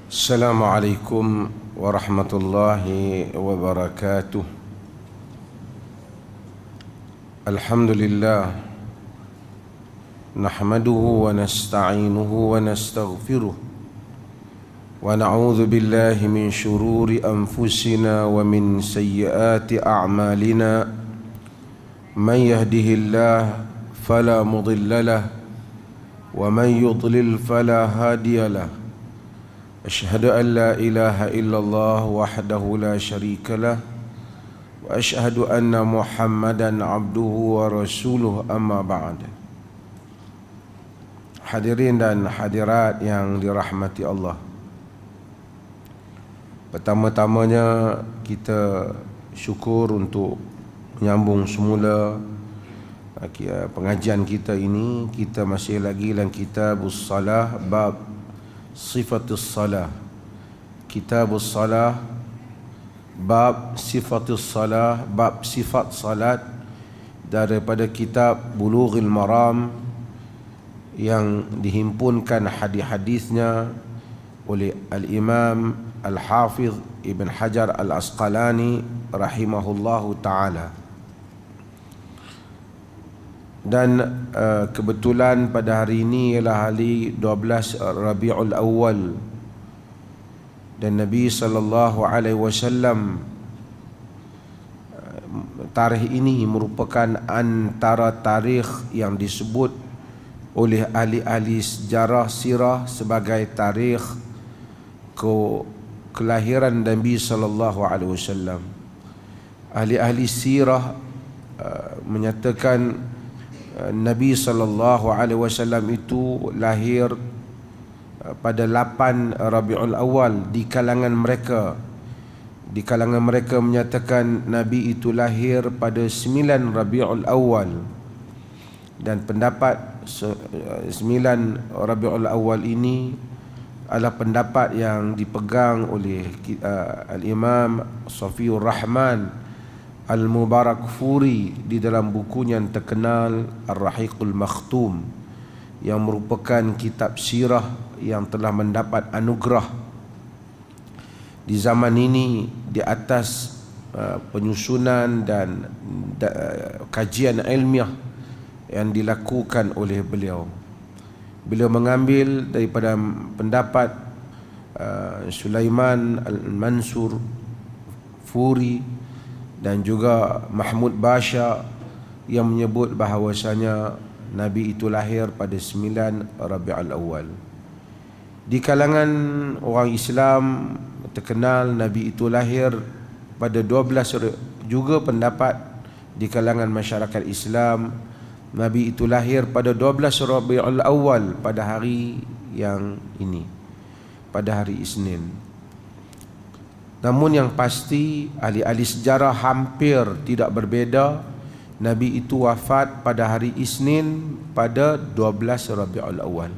Assalamualaikum warahmatullahi wabarakatuh. Alhamdulillah, nahmaduhu wa nasta'inuhu wa nastaghfiruh, wa na'udzu billahi min shururi anfusina wa min sayyiati a'malina. Man yahdihillah fala mudilla lahu wa man yudlil fala hadiya lahu. Asyhadu an la ilaha illallah wahdahu la syarika lah, wa asyhadu anna Muhammadan abduhu wa rasuluh, amma ba'd. Hadirin dan hadirat yang dirahmati Allah, pertama-tamanya kita syukur untuk menyambung semula pengajian kita ini. Kita masih lagi dalam Kitabus Salah, bab Sifatus Salah. Kitabus Salah, bab Sifatus Salah, bab sifat salat, daripada kitab Bulughul Maram yang dihimpunkan hadis-hadisnya oleh Al-Imam Al-Hafiz Ibn Hajar Al-Asqalani rahimahullahu ta'ala. Dan kebetulan pada hari ini ialah hari 12 Rabiul Awal, dan Nabi SAW, tarikh ini merupakan antara tarikh yang disebut oleh ahli-ahli sejarah sirah sebagai tarikh kelahiran Nabi SAW. Ahli-ahli sirah menyatakan Nabi SAW itu lahir pada 8 Rabiul Awal. Di kalangan mereka menyatakan Nabi itu lahir pada 9 Rabiul Awal. Dan pendapat 9 Rabiul Awal ini adalah pendapat yang dipegang oleh Al-Imam Safiur Rahman Al-Mubarakfuri di dalam bukunya yang terkenal Ar-Rahiqul Makhtum, yang merupakan kitab sirah yang telah mendapat anugerah di zaman ini di atas penyusunan dan kajian ilmiah yang dilakukan oleh beliau. Beliau mengambil daripada pendapat Sulaiman Al-Mansur Furi dan juga Mahmud Basha yang menyebut bahawasanya Nabi itu lahir pada 9 Rabiul Awal. Di kalangan orang Islam terkenal Nabi itu lahir pada 12. Juga pendapat di kalangan masyarakat Islam Nabi itu lahir pada 12 Rabiul Awal, pada hari yang ini, pada hari Isnin. Namun yang pasti ahli-ahli sejarah hampir tidak berbeza. Nabi itu wafat pada hari Isnin pada 12 Rabiul Awal.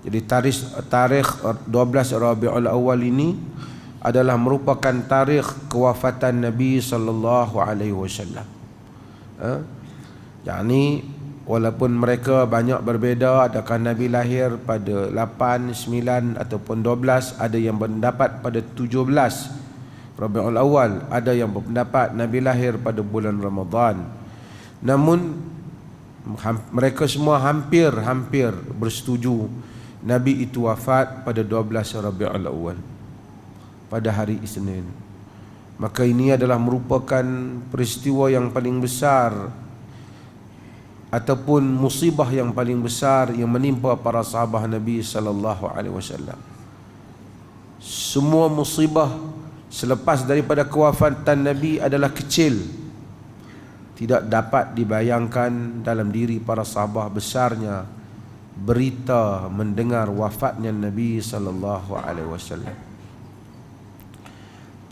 Jadi tarikh 12 Rabiul Awal ini adalah merupakan tarikh kewafatan Nabi sallallahu alaihi wasallam. Yani walaupun mereka banyak berbeza, adakah Nabi lahir pada 8, 9 ataupun 12, ada yang berpendapat pada 17 Rabiul Awal, ada yang berpendapat Nabi lahir pada bulan Ramadan. Namun mereka semua hampir bersetuju Nabi itu wafat pada 12 Rabiul Awal, pada hari Isnin. Maka ini adalah merupakan peristiwa yang paling besar ataupun musibah yang paling besar yang menimpa para sahabat Nabi sallallahu alaihi wasallam. Semua musibah selepas daripada kewafatan Nabi adalah kecil, tidak dapat dibayangkan dalam diri para sahabat besarnya berita mendengar wafatnya Nabi sallallahu alaihi wasallam.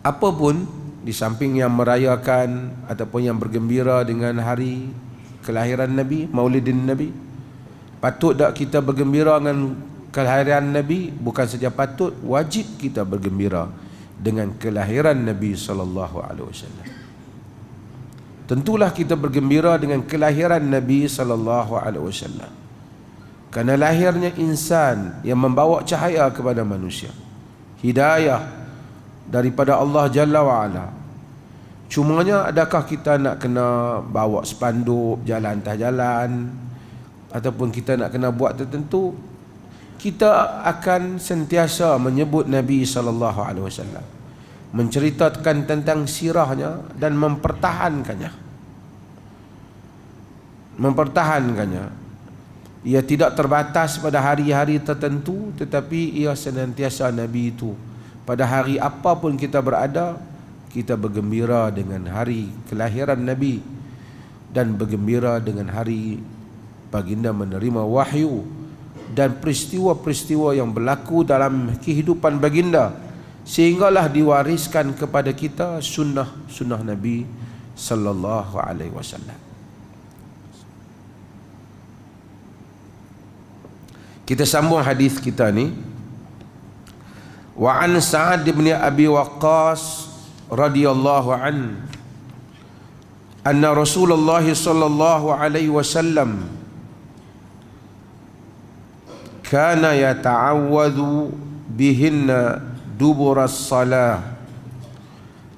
Apapun, di samping yang merayakan ataupun yang bergembira dengan hari kelahiran Nabi, Maulidin Nabi, patut tak kita bergembira dengan kelahiran Nabi? Bukan saja patut, wajib kita bergembira dengan kelahiran Nabi sallallahu alaihi wasallam. Tentulah kita bergembira dengan kelahiran Nabi sallallahu alaihi wasallam. Karena lahirnya insan yang membawa cahaya kepada manusia, hidayah daripada Allah Jalla wa'ala. Cumanya adakah kita nak kena bawa spanduk jalan atas jalan, ataupun kita nak kena buat tertentu? Kita akan sentiasa menyebut Nabi SAW, menceritakan tentang sirahnya dan mempertahankannya. Ia tidak terbatas pada hari-hari tertentu, tetapi ia senantiasa Nabi itu. Pada hari apapun kita berada, kita bergembira dengan hari kelahiran Nabi dan bergembira dengan hari baginda menerima wahyu dan peristiwa-peristiwa yang berlaku dalam kehidupan baginda, sehinggalah diwariskan kepada kita sunnah Nabi sallallahu alaihi wasallam. Kita sambung hadis kita ni. Wa an Sa'ad bin Abi Waqqas radhiyallahu an anna Rasulullah sallallahu alaihi wasallam kana yata'awwadhu bihinna dubura as-salah.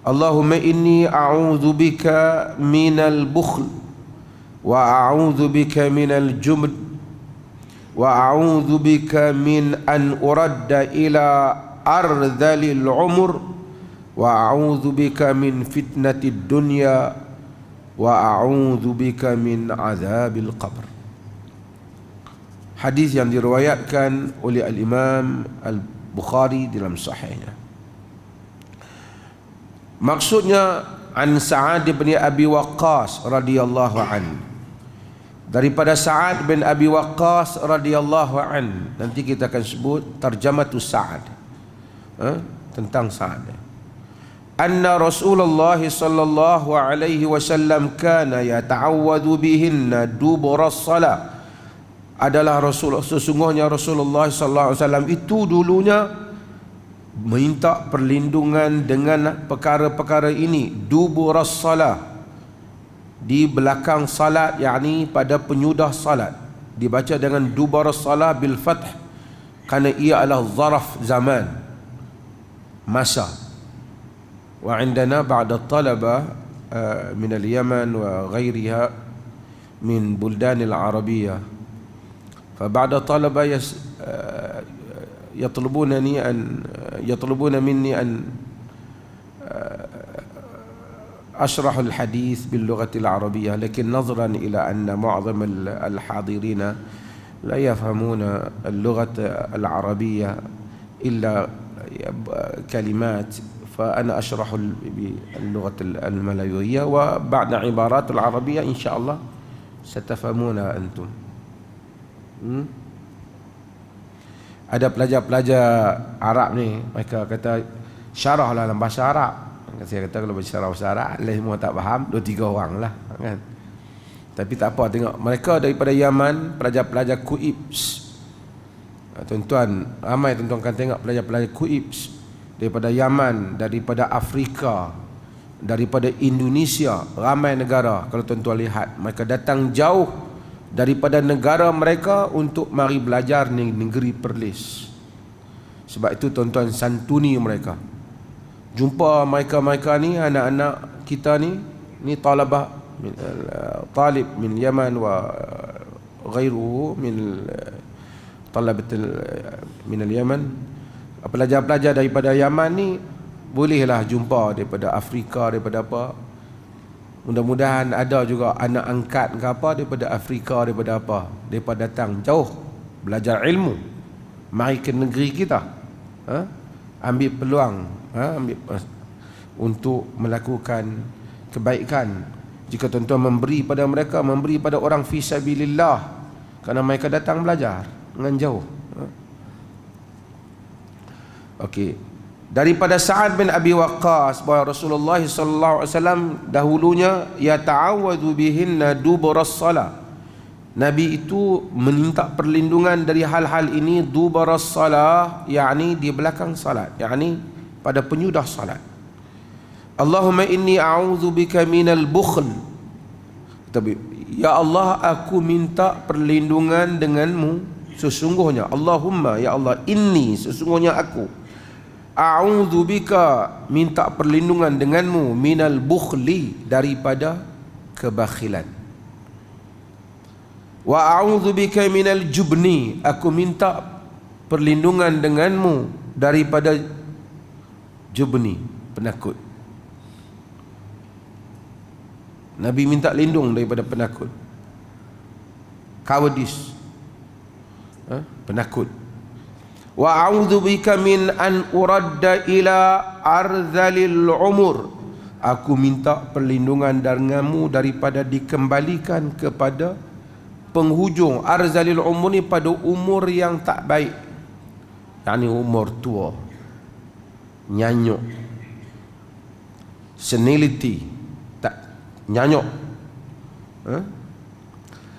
Allahumma inni a'udzu bika minal bukhl wa a'udzu bika minal jubn wa a'udzu bika min an uradda ila ardhalil umur wa a'udzu bika min fitnatid dunya wa a'udzu bika min azabil qabr. Hadis yang diriwayatkan oleh Al-Imam Al-Bukhari dalam sahihnya. Maksudnya an Sa'ad bin Abi Waqqas radhiyallahu anhu, daripada Sa'ad bin Abi Waqqas radhiyallahu anhu. Nanti kita akan sebut tarjamatus Sa'ad, tentang Sa'ad. Anna Rasulullah sallallahu alaihi wasallam kana yata'awwadhu bihinna duburas salah. Adalah sesungguhnya Rasulullah sallallahu alaihi wasallam itu dulunya minta perlindungan dengan perkara-perkara ini, duburas salah, di belakang salat, yakni pada penyudah salat. Dibaca dengan duburas salah bil fath kerana ia adalah zaraf zaman, masa. Wa indana ba'da talaba min al-Yaman wa ghairiha min buldan al-Arabiyyah, فبعد طلبة يطلبون مني أن أشرح الحديث باللغة العربية، لكن نظرا إلى أن معظم الحاضرين لا يفهمون اللغة العربية إلا كلمات، فأنا أشرح باللغة الملايوية، وبعد عبارات العربية إن شاء الله ستفهمونها أنتم. Ada pelajar-pelajar Arab ni, mereka kata syarahlah dalam bahasa Arab. Saya kata kalau bersyarah bahasa Arab, semua tak faham, 2-3 orang lah kan. Tapi tak apa, tengok mereka daripada Yaman, pelajar-pelajar Kuibs. Tuan-tuan, ramai tuan-tuan kan tengok pelajar-pelajar Kuibs daripada Yaman, daripada Afrika, daripada Indonesia, ramai negara. Kalau tuan-tuan lihat, mereka datang jauh daripada negara mereka untuk mari belajar di negeri Perlis. Sebab itu tuan-tuan santuni mereka. Jumpa mereka ni, anak-anak kita ni talabah talib min Yaman wa ghairuhu min talabat min al-Yaman. Pelajar-pelajar daripada Yaman ni bolehlah jumpa daripada Afrika, daripada apa. Mudah-mudahan ada juga anak angkat ke apa daripada Afrika, daripada apa, daripada datang jauh belajar ilmu, mari ke negeri kita, ambil peluang, untuk melakukan kebaikan. Jika tuan-tuan memberi pada mereka, memberi pada orang fi sabilillah, kerana mereka datang belajar dengan jauh. Okey. Daripada Sa'ad bin Abi Waqqas bahawa Rasulullah sallallahu alaihi wasallam dahulunya yata'awwadhu bihinna duburas salah. Nabi itu meminta perlindungan dari hal-hal ini, duburas salah, yakni di belakang salat, yakni pada penyudah salat. Allahumma inni a'udzu bika minal bukhl. Tapi ya Allah, aku minta perlindungan denganmu, sesungguhnya Allahumma, ya Allah, inni, sesungguhnya aku a'udzubika, minta perlindungan denganmu, minal bukhli, daripada kebakhilan. Wa a'udzubika minal jubni, aku minta perlindungan denganmu daripada jubni, penakut. Nabi minta lindung daripada penakut, cowardice, penakut. Wa a'udzubika min an uradda ila arzalil umur, aku minta perlindungan denganmu daripada dikembalikan kepada penghujung. Arzalil umur ni pada umur yang tak baik, yakni umur tua, nyanyuk, senility, tak nyanyuk.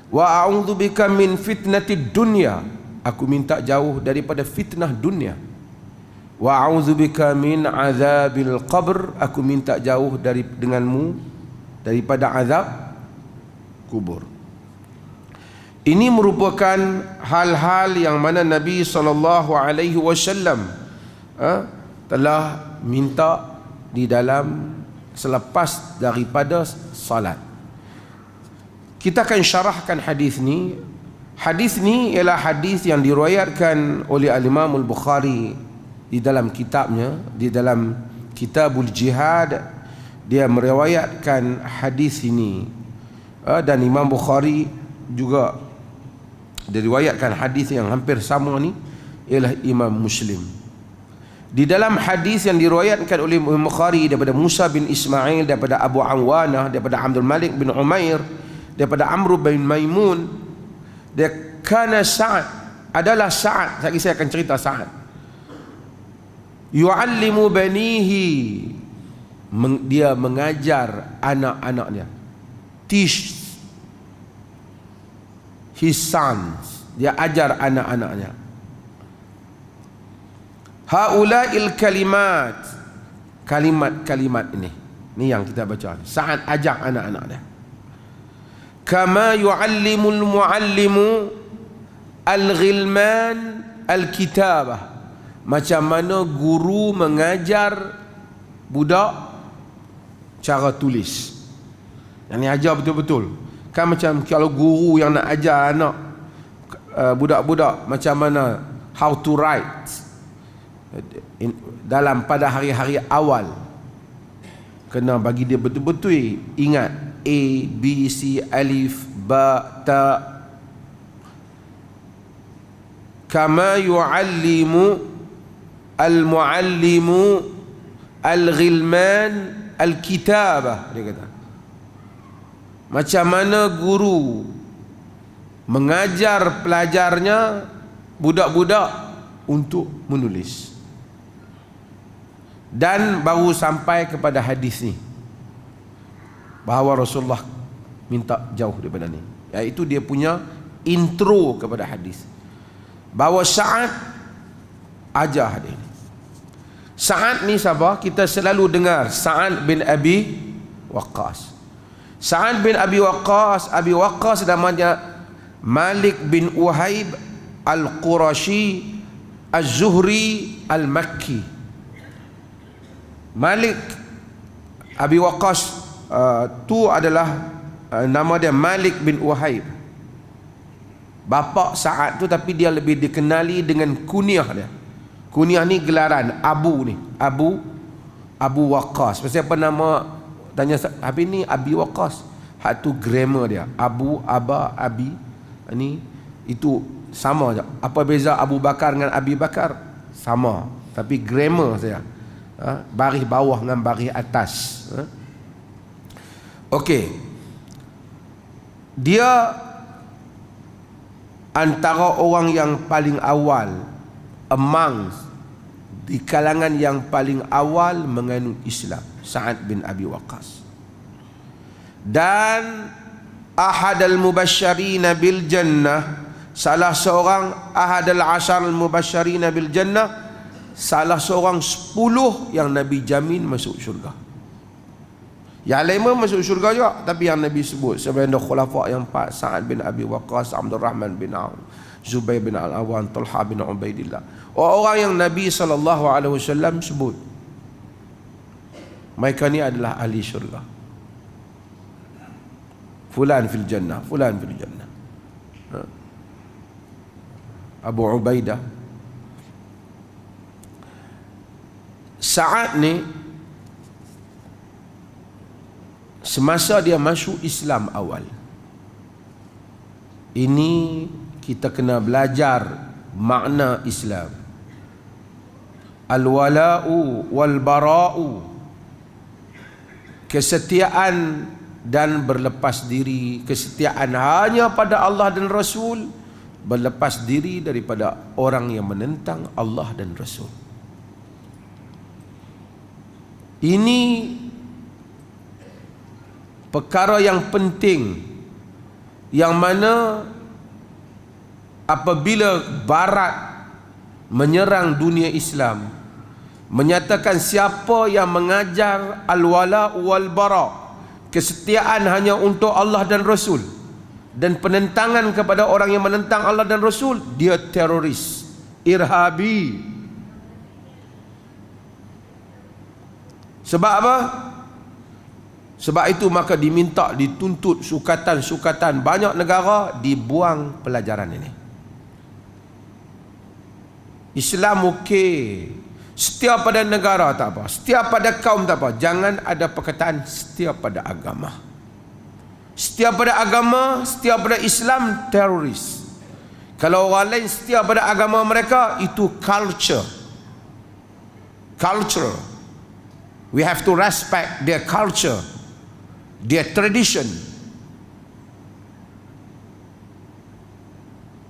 Wa a'udzubika min fitnatid dunya, aku minta jauh daripada fitnah dunia. Wa a'udzubika min azabil qabr, aku minta jauh denganmu daripada azab kubur. Ini merupakan hal-hal yang mana Nabi SAW telah minta di dalam selepas daripada salat. Kita akan syarahkan hadis ni. Hadis ni ialah hadis yang diriwayatkan oleh Al-Imam Al-Bukhari di dalam kitabnya, di dalam Kitabul Jihad. Dia meriwayatkan hadis ini, dan Imam Bukhari juga diriwayatkan hadis yang hampir sama ni ialah Imam Muslim. Di dalam hadis yang diriwayatkan oleh Imam Bukhari daripada Musa bin Ismail, daripada Abu Awanah, daripada Abdul Malik bin Umair, daripada Amr bin Maimun, dia kana Sa'ad, adalah Sa'ad, saya akan cerita Sa'ad, yu'allimu banihi, dia mengajar anak-anaknya, teach his sons, dia ajar anak-anaknya. Haula'il kalimat, kalimat-kalimat ini yang kita baca. Sa'ad ajak anak-anak dia. Kama yu'allimul mu'allimu al-ghilman al-kitabah, macam mana guru mengajar budak cara tulis. Yang ni ajar betul-betul. Kan macam kalau guru yang nak ajar anak budak-budak macam mana how to write dalam pada hari-hari awal, kena bagi dia betul-betul ingat A, B, C, alif, ba, ta. Kama yu'allimu al-mu'allimu al-ghilman al-kitabah, dia kata, macam mana guru mengajar pelajarnya, budak-budak, untuk menulis. Dan baru sampai kepada hadis ni, bahawa Rasulullah minta jauh daripada ni, iaitu dia punya intro kepada hadis, bahawa Sa'ad ajar dia. Sa'ad ni siapa? Kita selalu dengar Sa'ad bin Abi Waqqas. Sa'ad bin Abi Waqqas namanya Malik bin Uhaib Al-Qurashi Az-Zuhri Al-Makki. Malik Abi Waqqas tu adalah nama dia Malik bin Uhaib, bapa Sa'ad tu, tapi dia lebih dikenali dengan kunyah dia. Kunyah ni gelaran Abu ni, Abu Waqqas. Pasal apa nama, tanya habis ni Abi Waqqas, hak tu grammar dia, Abu, Aba, Abi, ni itu sama je. Apa beza Abu Bakar dengan Abi Bakar? Sama, tapi grammar saja, baris bawah dengan baris atas. Okey, dia antara orang yang paling awal, di kalangan yang paling awal menganut Islam, Sa'ad bin Abi Waqqas. Dan ahadal mubasysyirina bil jannah, salah seorang ahadal asyarul mubasysyirina bil jannah, salah seorang 10 yang Nabi jamin masuk syurga. Yang lain pun masuk syurga juga, tapi yang Nabi sebut sebenarnya khulafa yang 4, Sa'ad bin Abi Waqqas, Abdul Rahman bin Auf, Zubair bin Al-Awwam, Talha bin Ubaidillah. Orang-orang yang Nabi SAW sebut, mereka ni adalah ahli syurga. Fulan fil jannah, fulan fil jannah. Abu Ubaidah. Sa'ad ni semasa dia masuk Islam awal, ini kita kena belajar makna Islam. Al-wala'u wal-bara'u, kesetiaan dan berlepas diri. Kesetiaan hanya pada Allah dan Rasul, berlepas diri daripada orang yang menentang Allah dan Rasul. Ini perkara yang penting, yang mana apabila Barat menyerang dunia Islam, menyatakan siapa yang mengajar al-wala wal bara, kesetiaan hanya untuk Allah dan Rasul, dan penentangan kepada orang yang menentang Allah dan Rasul, dia teroris, irhabi. Sebab apa? Sebab itu maka diminta, dituntut sukatan-sukatan. Banyak negara dibuang pelajaran ini. Islam okey, setia pada negara tak apa, setia pada kaum tak apa. Jangan ada perkataan setia pada agama. Setia pada agama, setia pada Islam, teroris. Kalau orang lain setia pada agama mereka, itu culture. Culture. We have to respect their culture, their tradition.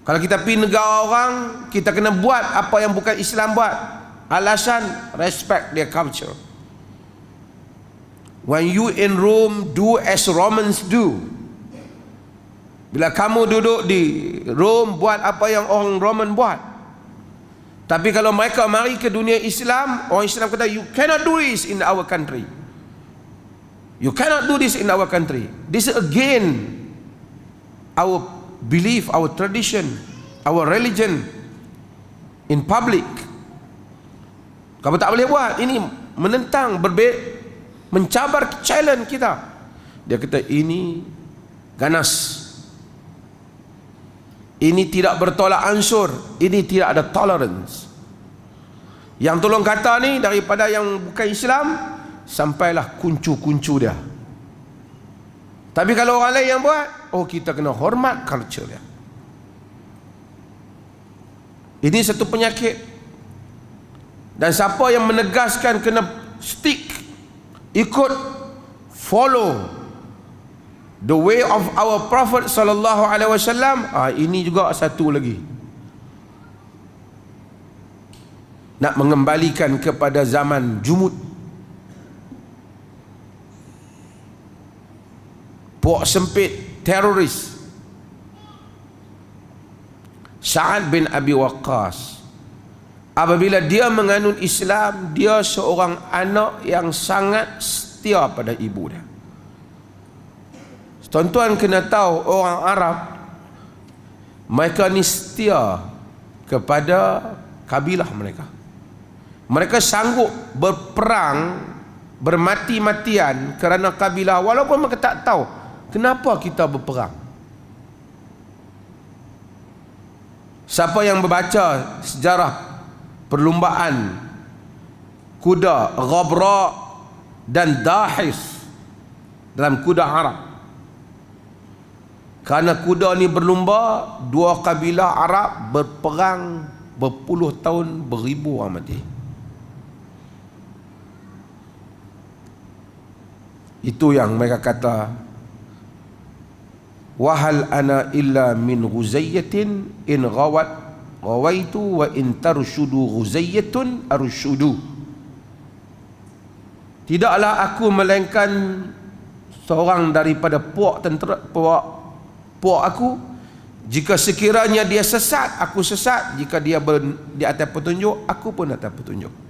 Kalau kita pergi negara orang, kita kena buat apa yang bukan Islam buat. Alasan, respect their culture. When you in Rome, do as Romans do. Bila kamu duduk di Rome, buat apa yang orang Roman buat. Tapi kalau mereka mari ke dunia Islam, orang Islam kata, you cannot do this in our country. You cannot do this in our country. This is again our belief, our tradition, our religion in public. Kamu tak boleh buat. Ini menentang, mencabar challenge kita. Dia kata ini ganas. Ini tidak bertolak ansur. Ini tidak ada tolerance. Yang tolong kata ni daripada yang bukan Islam, sampailah kuncu-kuncu dia. Tapi kalau orang lain yang buat, oh kita kena hormat culture dia. Ini satu penyakit. Dan siapa yang menegaskan kena stick, ikut, follow the way of our Prophet sallallahu alaihi wasallam, ini juga satu lagi. Nak mengembalikan kepada zaman jumud. Puak sempit, teroris. Sa'ad bin Abi Waqqas, apabila dia menganut Islam, dia seorang anak yang sangat setia pada ibu dia. Tuan-tuan kena tahu, orang Arab mereka ni setia kepada kabilah mereka. Mereka sanggup berperang, bermati-matian kerana kabilah, walaupun mereka tak tahu kenapa kita berperang. Siapa yang membaca sejarah perlumbaan kuda Ghabra dan Dahis dalam kuda Arab, kerana kuda ni berlumba, dua kabilah Arab berperang berpuluh tahun, beribu orang mati. Itu yang mereka kata, wahal ana illa min ghuzayyatin in ghawaitu wa in tarshudu ghuzayyatun arshudu. Tidaklah aku melainkan seorang daripada puak aku. Jika sekiranya dia sesat, aku sesat. Jika dia di atas petunjuk, aku pun atas petunjuk.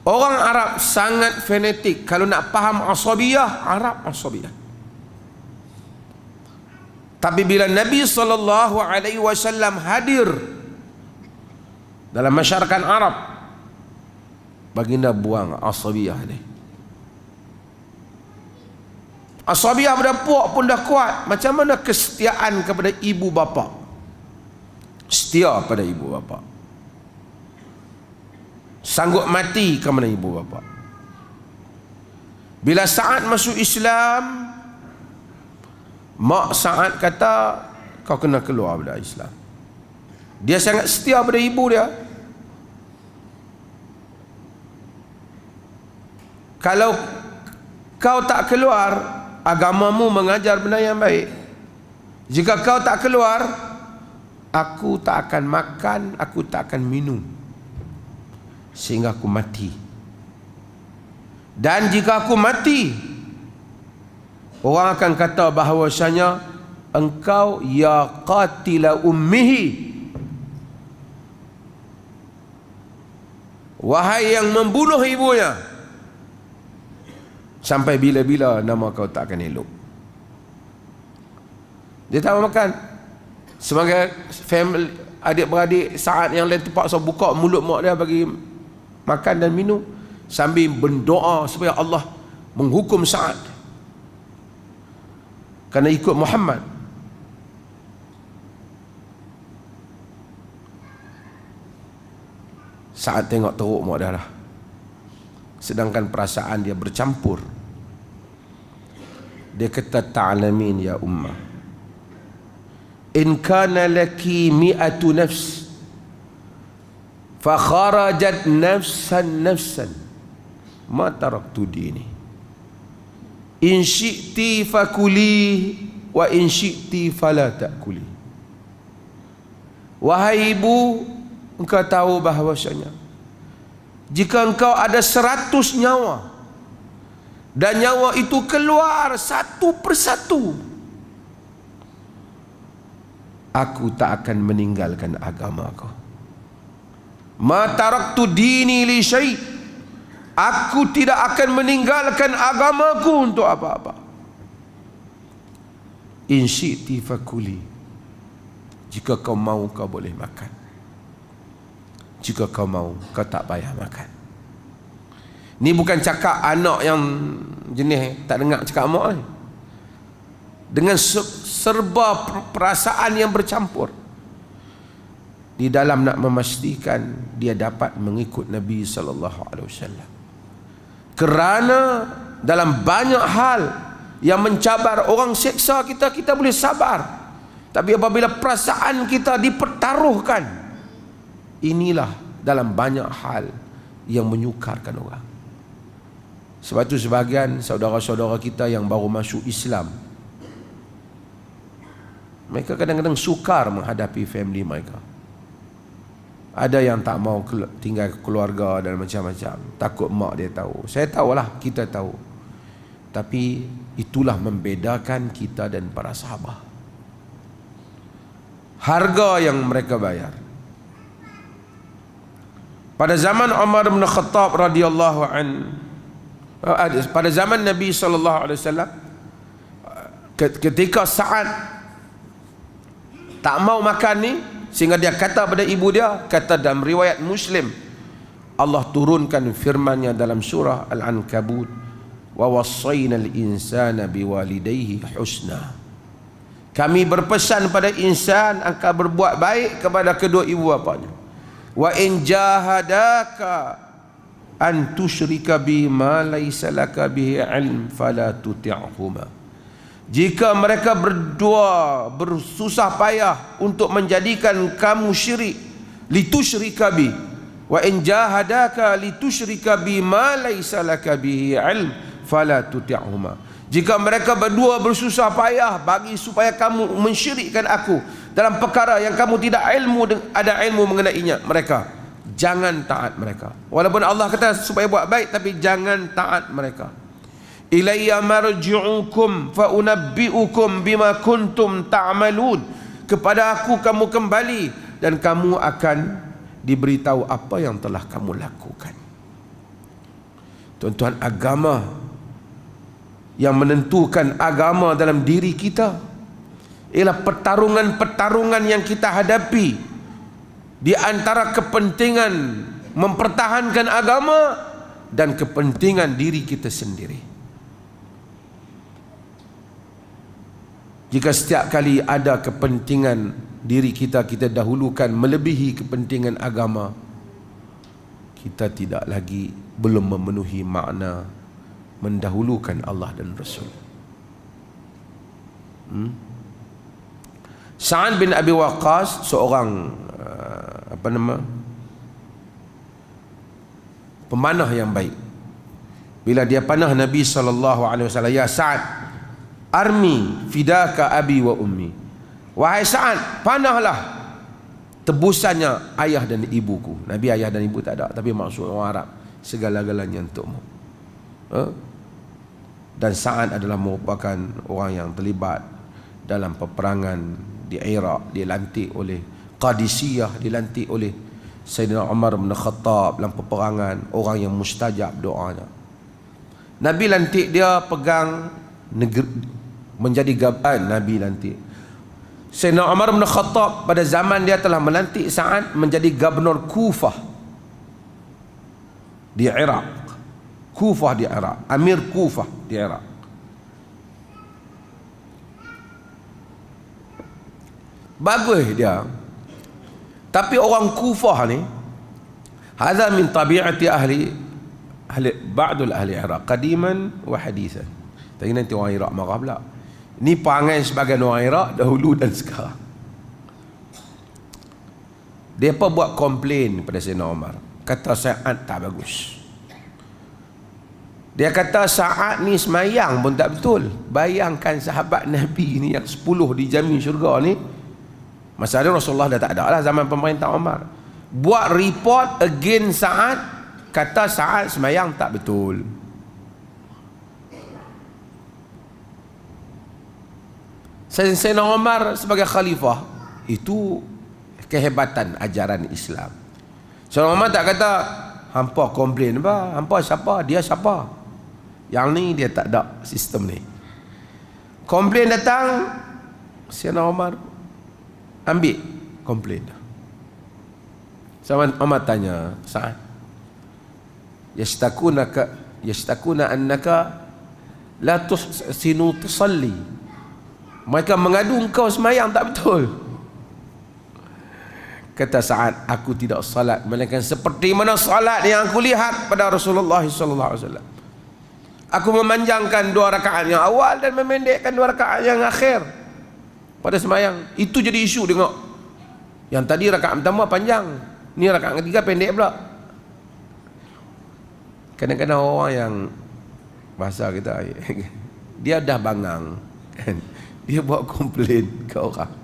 Orang Arab sangat fanatik. Kalau nak faham asabiyah, Arab asabiyah. Tapi bila Nabi SAW hadir dalam masyarakat Arab, baginda buang asabiyah ni. Asabiyah berdapuak pun dah kuat. Macam mana kesetiaan kepada ibu bapa? Setia pada ibu bapa. Sanggup mati kerana ibu bapa. Bila Sa'ad masuk Islam, mak Sa'ad kata, kau kena keluar dari Islam. Dia sangat setia pada ibu dia. Kalau kau tak keluar, agamamu mengajar benda yang baik. Jika kau tak keluar, aku tak akan makan, aku tak akan minum sehingga aku mati. Dan jika aku mati, orang akan kata bahawasanya engkau ya qatila ummihi, wahai yang membunuh ibunya. Sampai bila-bila nama kau tak akan elok. Dia tak mau makan. Sebagai family, adik-beradik Sa'ad yang lain terpaksa buka mulut mak dia bagi makan dan minum, sambil berdoa supaya Allah menghukum Sa'ad kerana ikut Muhammad. Sa'ad tengok teruk mak dia lah, sedangkan perasaan dia bercampur. Dia kata, ta'lamin ya ummah, in kana laki mi'atu nafs fa kharajat nafsan ma taraktu dini, in syi'ti fakuli wa in syi'ti fala ta'kuli. Wahai ibu, engkau tahu bahawasanya jika engkau ada 100 nyawa dan nyawa itu keluar satu persatu, aku tak akan meninggalkan agama kau. Ma taraktu dini li syai', aku tidak akan meninggalkan agamaku untuk apa-apa. In syi'ti fakuli, jika kau mau kau boleh makan, jika kau mau kau tak payah makan. Ni bukan cakap anak yang jenis tak dengar cakap mak ni. Dengan serba perasaan yang bercampur, di dalam nak memastikan dia dapat mengikut Nabi SAW. Kerana dalam banyak hal yang mencabar orang seksa kita, kita boleh sabar. Tapi apabila perasaan kita dipertaruhkan, inilah dalam banyak hal yang menyukarkan orang. Sebab itu sebahagian saudara-saudara kita yang baru masuk Islam, mereka kadang-kadang sukar menghadapi family mereka. Ada yang tak mau tinggal keluarga dan macam-macam, takut mak dia tahu. Saya tahulah, kita tahu. Tapi itulah membedakan kita dan para sahabat. Harga yang mereka bayar. Pada zaman Umar bin Khattab radhiyallahu an, pada zaman Nabi SAW, ketika Sa'ad tak mau makan ni, sehingga dia kata pada ibu dia, kata dalam riwayat Muslim, Allah turunkan firman-Nya dalam surah Al-Ankabut, wa wassaynal insana biwalidayhi husna. Kami berpesan pada insan akan berbuat baik kepada kedua ibu bapanya. Wa in jahadaka an tusyrika bima laysa laka bihi ilm fala tuti'huma. Jika mereka berdua bersusah payah untuk menjadikan kamu syirik, litusyrika bi, wa in jahadaka litusyrika bima laysa laka bihi ilm fala tuti'huma. Jika mereka berdua bersusah payah bagi supaya kamu mensyirikkan aku dalam perkara yang kamu tidak ada ilmu mengenainya, mereka jangan taat mereka. Walaupun Allah kata supaya buat baik, tapi jangan taat mereka. Ilayya marji'ukum fa unabbi'ukum bima kuntum ta'malun. Kepada aku kamu kembali dan kamu akan diberitahu apa yang telah kamu lakukan. Tuan-tuan, agama yang menentukan agama dalam diri kita, ialah pertarungan-pertarungan yang kita hadapi di antara kepentingan mempertahankan agama dan kepentingan diri kita sendiri. Jika setiap kali ada kepentingan diri kita, kita dahulukan melebihi kepentingan agama, kita tidak lagi belum memenuhi makna mendahulukan Allah dan Rasul. Sa'ad bin Abi Waqqas seorang pemanah yang baik. Bila dia panah Nabi SAW, ya Sa'ad, armi fidaka abi wa ummi. Wahai Sa'ad, panahlah tebusannya ayah dan ibuku. Nabi ayah dan ibu tak ada, tapi maksud orang Arab, segala-galanya untukmu. Dan Sa'ad adalah merupakan orang yang terlibat dalam peperangan di Iraq, dilantik oleh Qadisiyah, dilantik oleh Sayyidina Umar bin Khattab dalam peperangan, orang yang mustajab doanya. Nabi lantik dia pegang negeri, menjadi gaban. Nabi lantik Sayyidina Umar bin Khattab pada zaman dia telah melantik Sa'ad menjadi gubernur Kufah di Iraq. Kufah di Iraq, Amir Kufah di Iraq. Bagus dia. Tapi orang Kufah ni, hadza min tabi'ati ahli ba'dul ahli Iraq qadiman wa hadithan. Tapi nanti orang Iraq marah pula. Ni perangai sebagai orang Iraq dahulu dan sekarang. Depa buat komplain pada Sayyidina Umar, kata Sa'ad tak bagus. Dia kata Sa'ad ni semayang pun tak betul. Bayangkan sahabat Nabi ni yang 10 dijamin syurga ni, masa ada Rasulullah dah tak ada lah, zaman pemerintah Umar, buat report against Sa'ad, kata Sa'ad semayang tak betul. Sayyidina Umar sebagai khalifah, itu kehebatan ajaran Islam. Sayyidina Umar tak kata hampa komplain apa, hampa siapa, dia siapa. Yang ni dia tak ada sistem ni. Komplain datang, Sayyidina Umar ambil komplain. Sayyidina Umar tanya Sa'ad, yastakuna annaka la tuhsinu tusalli. Mereka mengadu engkau semayang tak betul. Kata Sa'ad, aku tidak salat melainkan seperti mana salat yang aku lihat pada Rasulullah SAW. Aku memanjangkan 2 rakaat yang awal dan memendekkan 2 rakaat yang akhir pada semayang. Itu jadi isu tengok. Yang tadi rakaat pertama panjang, ni rakaat ketiga pendek pula. Kadang-kadang orang yang bahasa kita, dia dah bangang kan, dia buat komplain ke orang,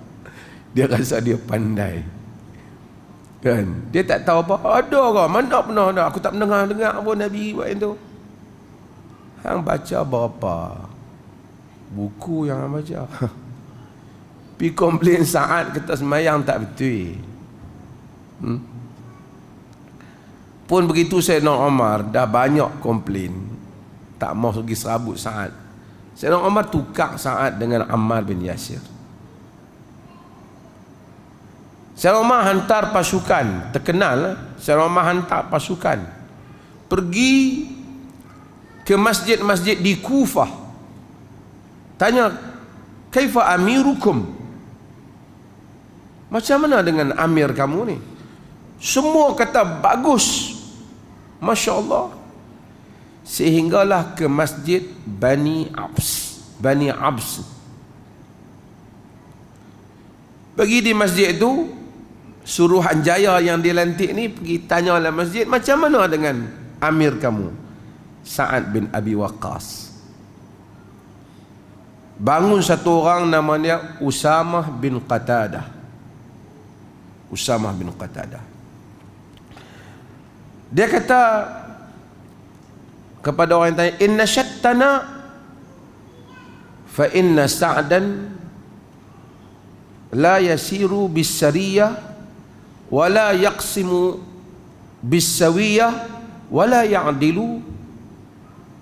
dia rasa dia pandai kan, dia tak tahu apa. Ada ke mana pernah ada, aku tak mendengar pun Nabi buat itu. Hang baca berapa buku yang hang baca? Pi komplain Sa'ad kata semayang tak betul. Pun begitu Sayyidina Umar dah banyak komplain, tak mau pergi serabut Sa'ad. Sayyidina Umar tukar Sa'ad dengan Ammar bin Yasir. Sayyidina Umar hantar pasukan, terkenal Sayyidina Umar hantar pasukan pergi ke masjid-masjid di Kufah, tanya, kaifa amirukum, macam mana dengan amir kamu ni? Semua kata bagus, Masya Allah. Sehinggalah ke masjid Bani Abs. Pergi di masjid itu, Suruhanjaya yang dilantik ni pergi tanya oleh masjid, macam mana dengan amir kamu, Sa'ad bin Abi Waqqas. Bangun satu orang namanya Usamah bin Qatadah. Dia kata kepada orang yang tanya, inna syattana fa inna Sa'dan la yasiru bis sariyah wa la yaqsimu bis sawiyah wa la ya'dilu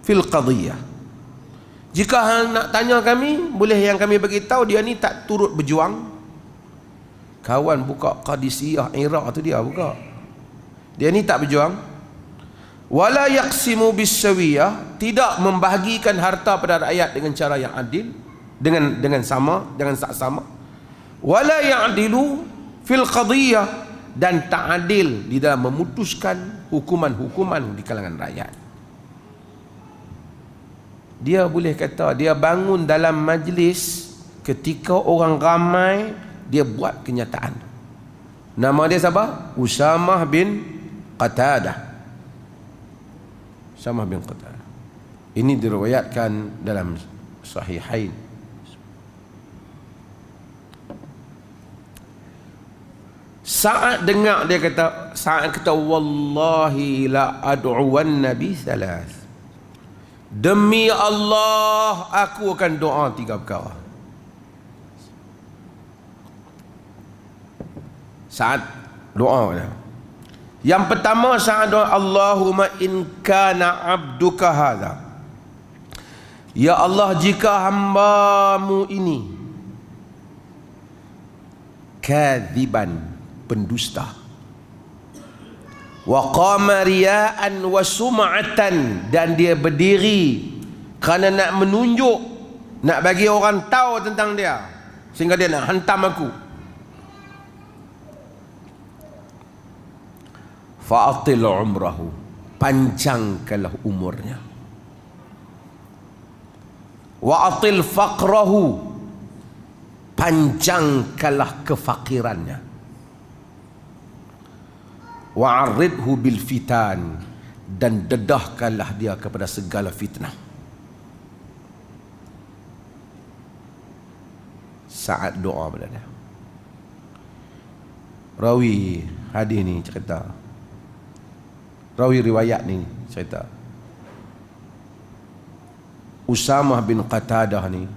fil qadiyah. Jika hang nak tanya kami, boleh yang kami bagi tahu dia ni tak turut berjuang. Kawan buka Qadisiyah Iraq tu dia buka. Dia ni tak berjuang. Wala yaqsimu bisawiyah, tidak membahagikan harta pada rakyat dengan cara yang adil, dengan sama, dengan sama. Wala ya'dilu fil qadiyah, dan tak adil di dalam memutuskan hukuman-hukuman di kalangan rakyat. Dia boleh kata dia bangun dalam majlis ketika orang ramai, dia buat kenyataan. Nama dia siapa? Usamah bin Qatadah. Usamah bin Qatadah. Ini diriwayatkan dalam Sahihain. Saat dengar dia kata, saat kata wallahi la ad'uwan nabi thalath, demi Allah aku akan doa 3 perkara. Saat doa dia, yang pertama saat doa, Allahumma in kana abduka hadha, ya Allah jika hambamu ini kadziban, pendusta, wa qama riya'an wa sum'atan, dan dia berdiri kerana nak menunjuk, nak bagi orang tahu tentang dia, sehingga dia nak hantam aku, fa'atil umrahu, panjangkanlah umurnya, wa'atil faqrahu, panjangkanlah kefakirannya, wa'arridhu bil fitan, dan dedahkanlah dia kepada segala fitnah. Saat doa pada dia. Rawi hadis ni cerita, rawi riwayat ni cerita, Usamah bin Qatadah ni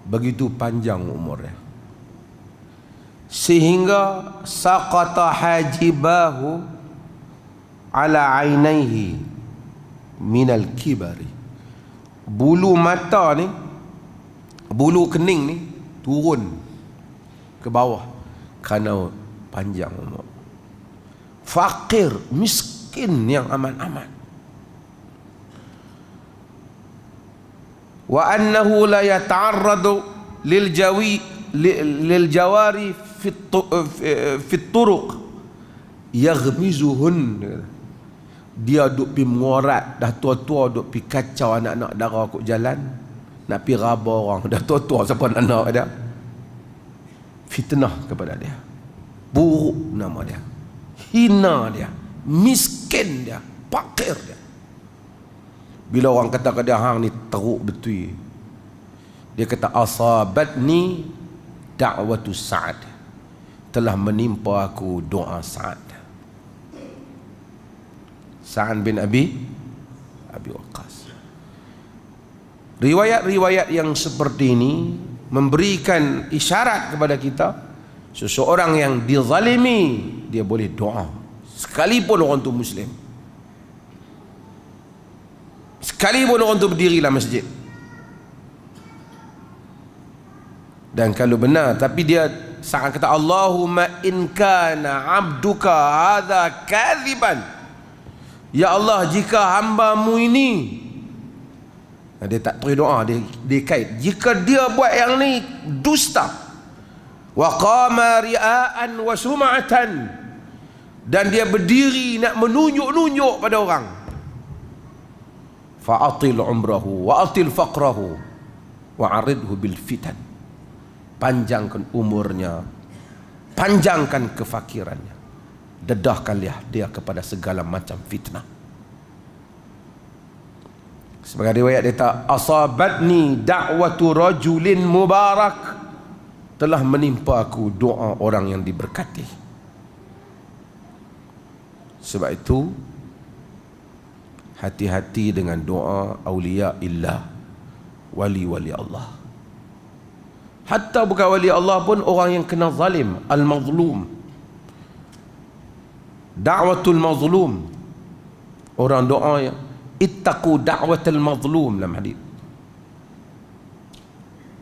begitu panjang umurnya, sehingga saqata hajibahu ala ainaihi minal kibari, bulu mata ni, bulu kening ni turun ke bawah kerana panjang umur. Fakir, miskin yang amat-amat. Wa annahu la yata'arradu lil jawari fit turuq yaghmizuhun, dia duk pi mengorat, dah tua-tua duk pi kacau anak-anak dara kok jalan, nak pi raba orang, dah tua-tua siapa anak ada, fitnah kepada dia, buruk nama dia, hina dia, miskin dia, fakir dia. Bila orang kata ke dia, hang ni teruk betul, dia kata asabatni da'watu Sa'ad, telah menimpa aku doa Sa'ad. Sa'ad bin Abi Waqqas. Riwayat-riwayat yang seperti ini memberikan isyarat kepada kita, seseorang yang dizalimi dia boleh doa sekalipun orang tu muslim, sekalipun orang tu berdiri dalam masjid. Dan kalau benar, tapi dia sangat kata Allahumma in kana abduka hadha kadhiban, ya Allah jika hambamu ini, dia tak terus doa, dia kait, jika dia buat yang ni dusta, wa qama ria'an wa sum'atan, dan dia berdiri nak menunjuk-nunjuk pada orang, fa'atil umrahu wa atil faqrahu wa aridhu bil fitan, panjangkan umurnya, panjangkan kefakirannya, dedahkanlah dia kepada segala macam fitnah. Sebagai riwayat dia kata asabatni da'watu rajulin mubarak, telah menimpa aku doa orang yang diberkati. Sebab itu hati-hati dengan doa awliya illah, wali-wali Allah. Hatta bukan wali Allah pun, orang yang kena zalim, al-mazlum, da'watul mazlum, orang doa yang ittaqu da'watul mazlum dalam hadis,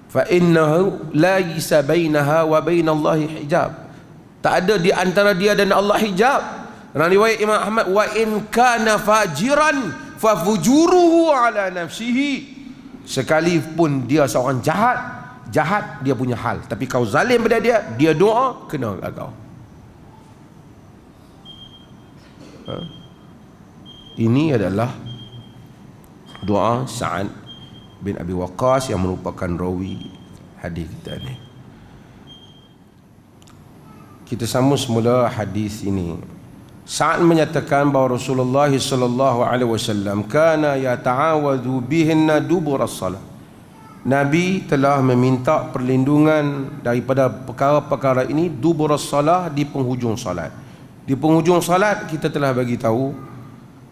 fa innahu laisa bainaha wa bainallahi hijab. Tak ada di antara dia dan Allah hijab. Dalam riwayat Imam Ahmad, wa in kana fajiran fa fujuruhu ala nafsihi. Sekalipun dia seorang jahat dia punya hal, tapi kau zalim pada dia, dia doa kena kau. Ini adalah doa Sa'ad bin Abi Waqqas yang merupakan rawi hadis kita ni. Kita sambung semula hadis ini. Sa'ad menyatakan bahawa Rasulullah sallallahu alaihi wasallam kana yata'awadhu bihinna dubur as-salat. Nabi telah meminta perlindungan daripada perkara-perkara ini dubur as-salat, di penghujung salat. Di penghujung salat kita telah bagi tahu,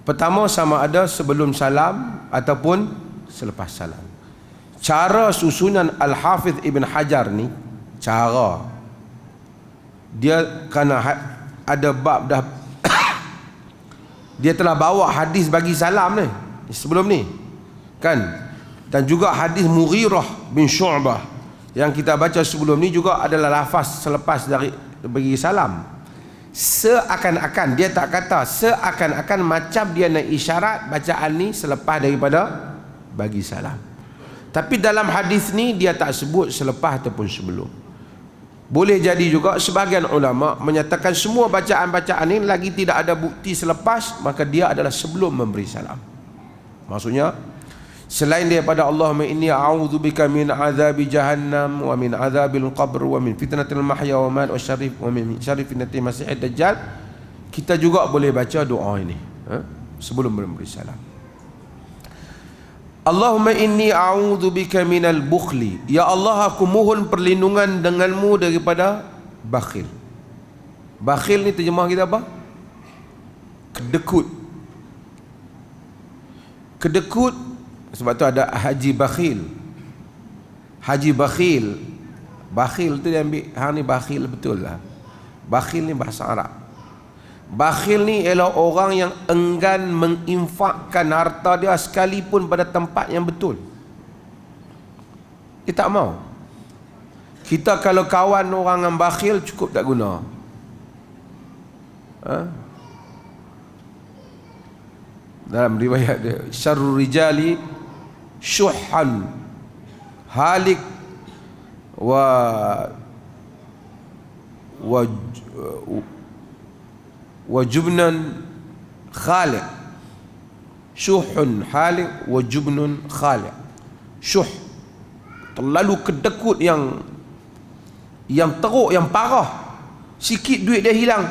pertama sama ada sebelum salam ataupun selepas salam. Cara susunan Al-Hafidh Ibn Hajar ni, cara dia kerana ada bab dah dia telah bawa hadis bagi salam ni sebelum ni kan, dan juga hadis Mughirah bin Syu'bah yang kita baca sebelum ni juga adalah lafaz selepas dari bagi salam. Seakan-akan, dia tak kata, seakan-akan macam dia nak isyarat bacaan ni selepas daripada bagi salam. Tapi dalam hadis ni dia tak sebut selepas ataupun sebelum. Boleh jadi juga sebahagian ulama menyatakan semua bacaan-bacaan ni lagi tidak ada bukti selepas, maka dia adalah sebelum memberi salam. Maksudnya selain daripada Allahumma inni a'udzubika min azabi jahannam wa min azabil qabr wa min fitnatil mahya wa mat wa min syarri fitnatil masiihid dajjal, kita juga boleh baca doa ini sebelum memberi salam. Allahumma inni a'udzubika minal bukhli, ya Allah aku mohon perlindungan denganmu daripada bakhil. Bakhil ni terjemah kita apa? Kedekut. Kedekut. Sebab tu ada haji bakhil. Haji bakhil. Bakhil tu dia ambil, hang ni bakhil betul lah. Bakhil ni bahasa Arab. Bakhil ni ialah orang yang enggan menginfakkan harta dia sekalipun pada tempat yang betul. Dia tak mau. Kita kalau kawan orang yang bakhil cukup tak guna. Dalam riwayat dia, syarrul rijali syuhan halik wa jubnan khaliq. Syuhun halik wa jubnun khaliq. Syuh, terlalu kedekut yang teruk, yang parah. Sikit duit dia hilang,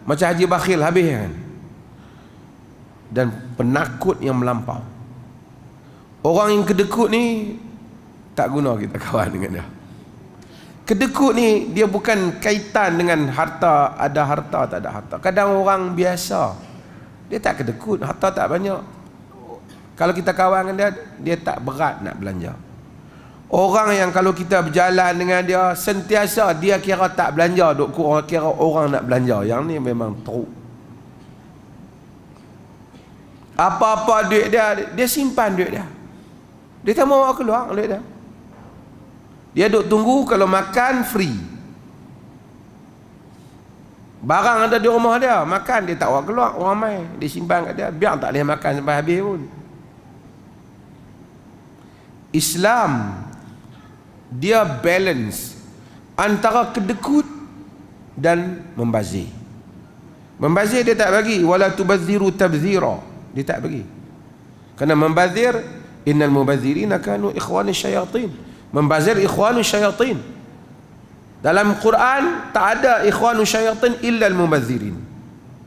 macam haji bakhil habis kan. Dan penakut yang melampau. Orang yang kedekut ni tak guna kita kawan dengan dia. Kedekut ni dia bukan kaitan dengan harta, ada harta tak ada harta. Kadang orang biasa dia tak kedekut, harta tak banyak, kalau kita kawan dengan dia, dia tak berat nak belanja. Orang yang kalau kita berjalan dengan dia sentiasa dia kira tak belanja, duk kira orang nak belanja, yang ni memang teruk. Apa-apa duit dia simpan duit dia. Dia tak mau keluar duit dia. Dia duk tunggu kalau makan free. Barang ada di rumah dia, makan dia tak mau keluar, orang mai, dia simpan kat dia, biar tak boleh makan sampai habis pun. Islam dia balance antara kedekut dan membazir. Membazir dia tak bagi, wala tubadziru tabzira, dia tak bagi. Kerana membazir, innal mubadzirina kanu ikhwan syayatin. Membazir ikhwan syayatin. Dalam Quran tak ada ikhwan syayatin illa al-mubadzirin.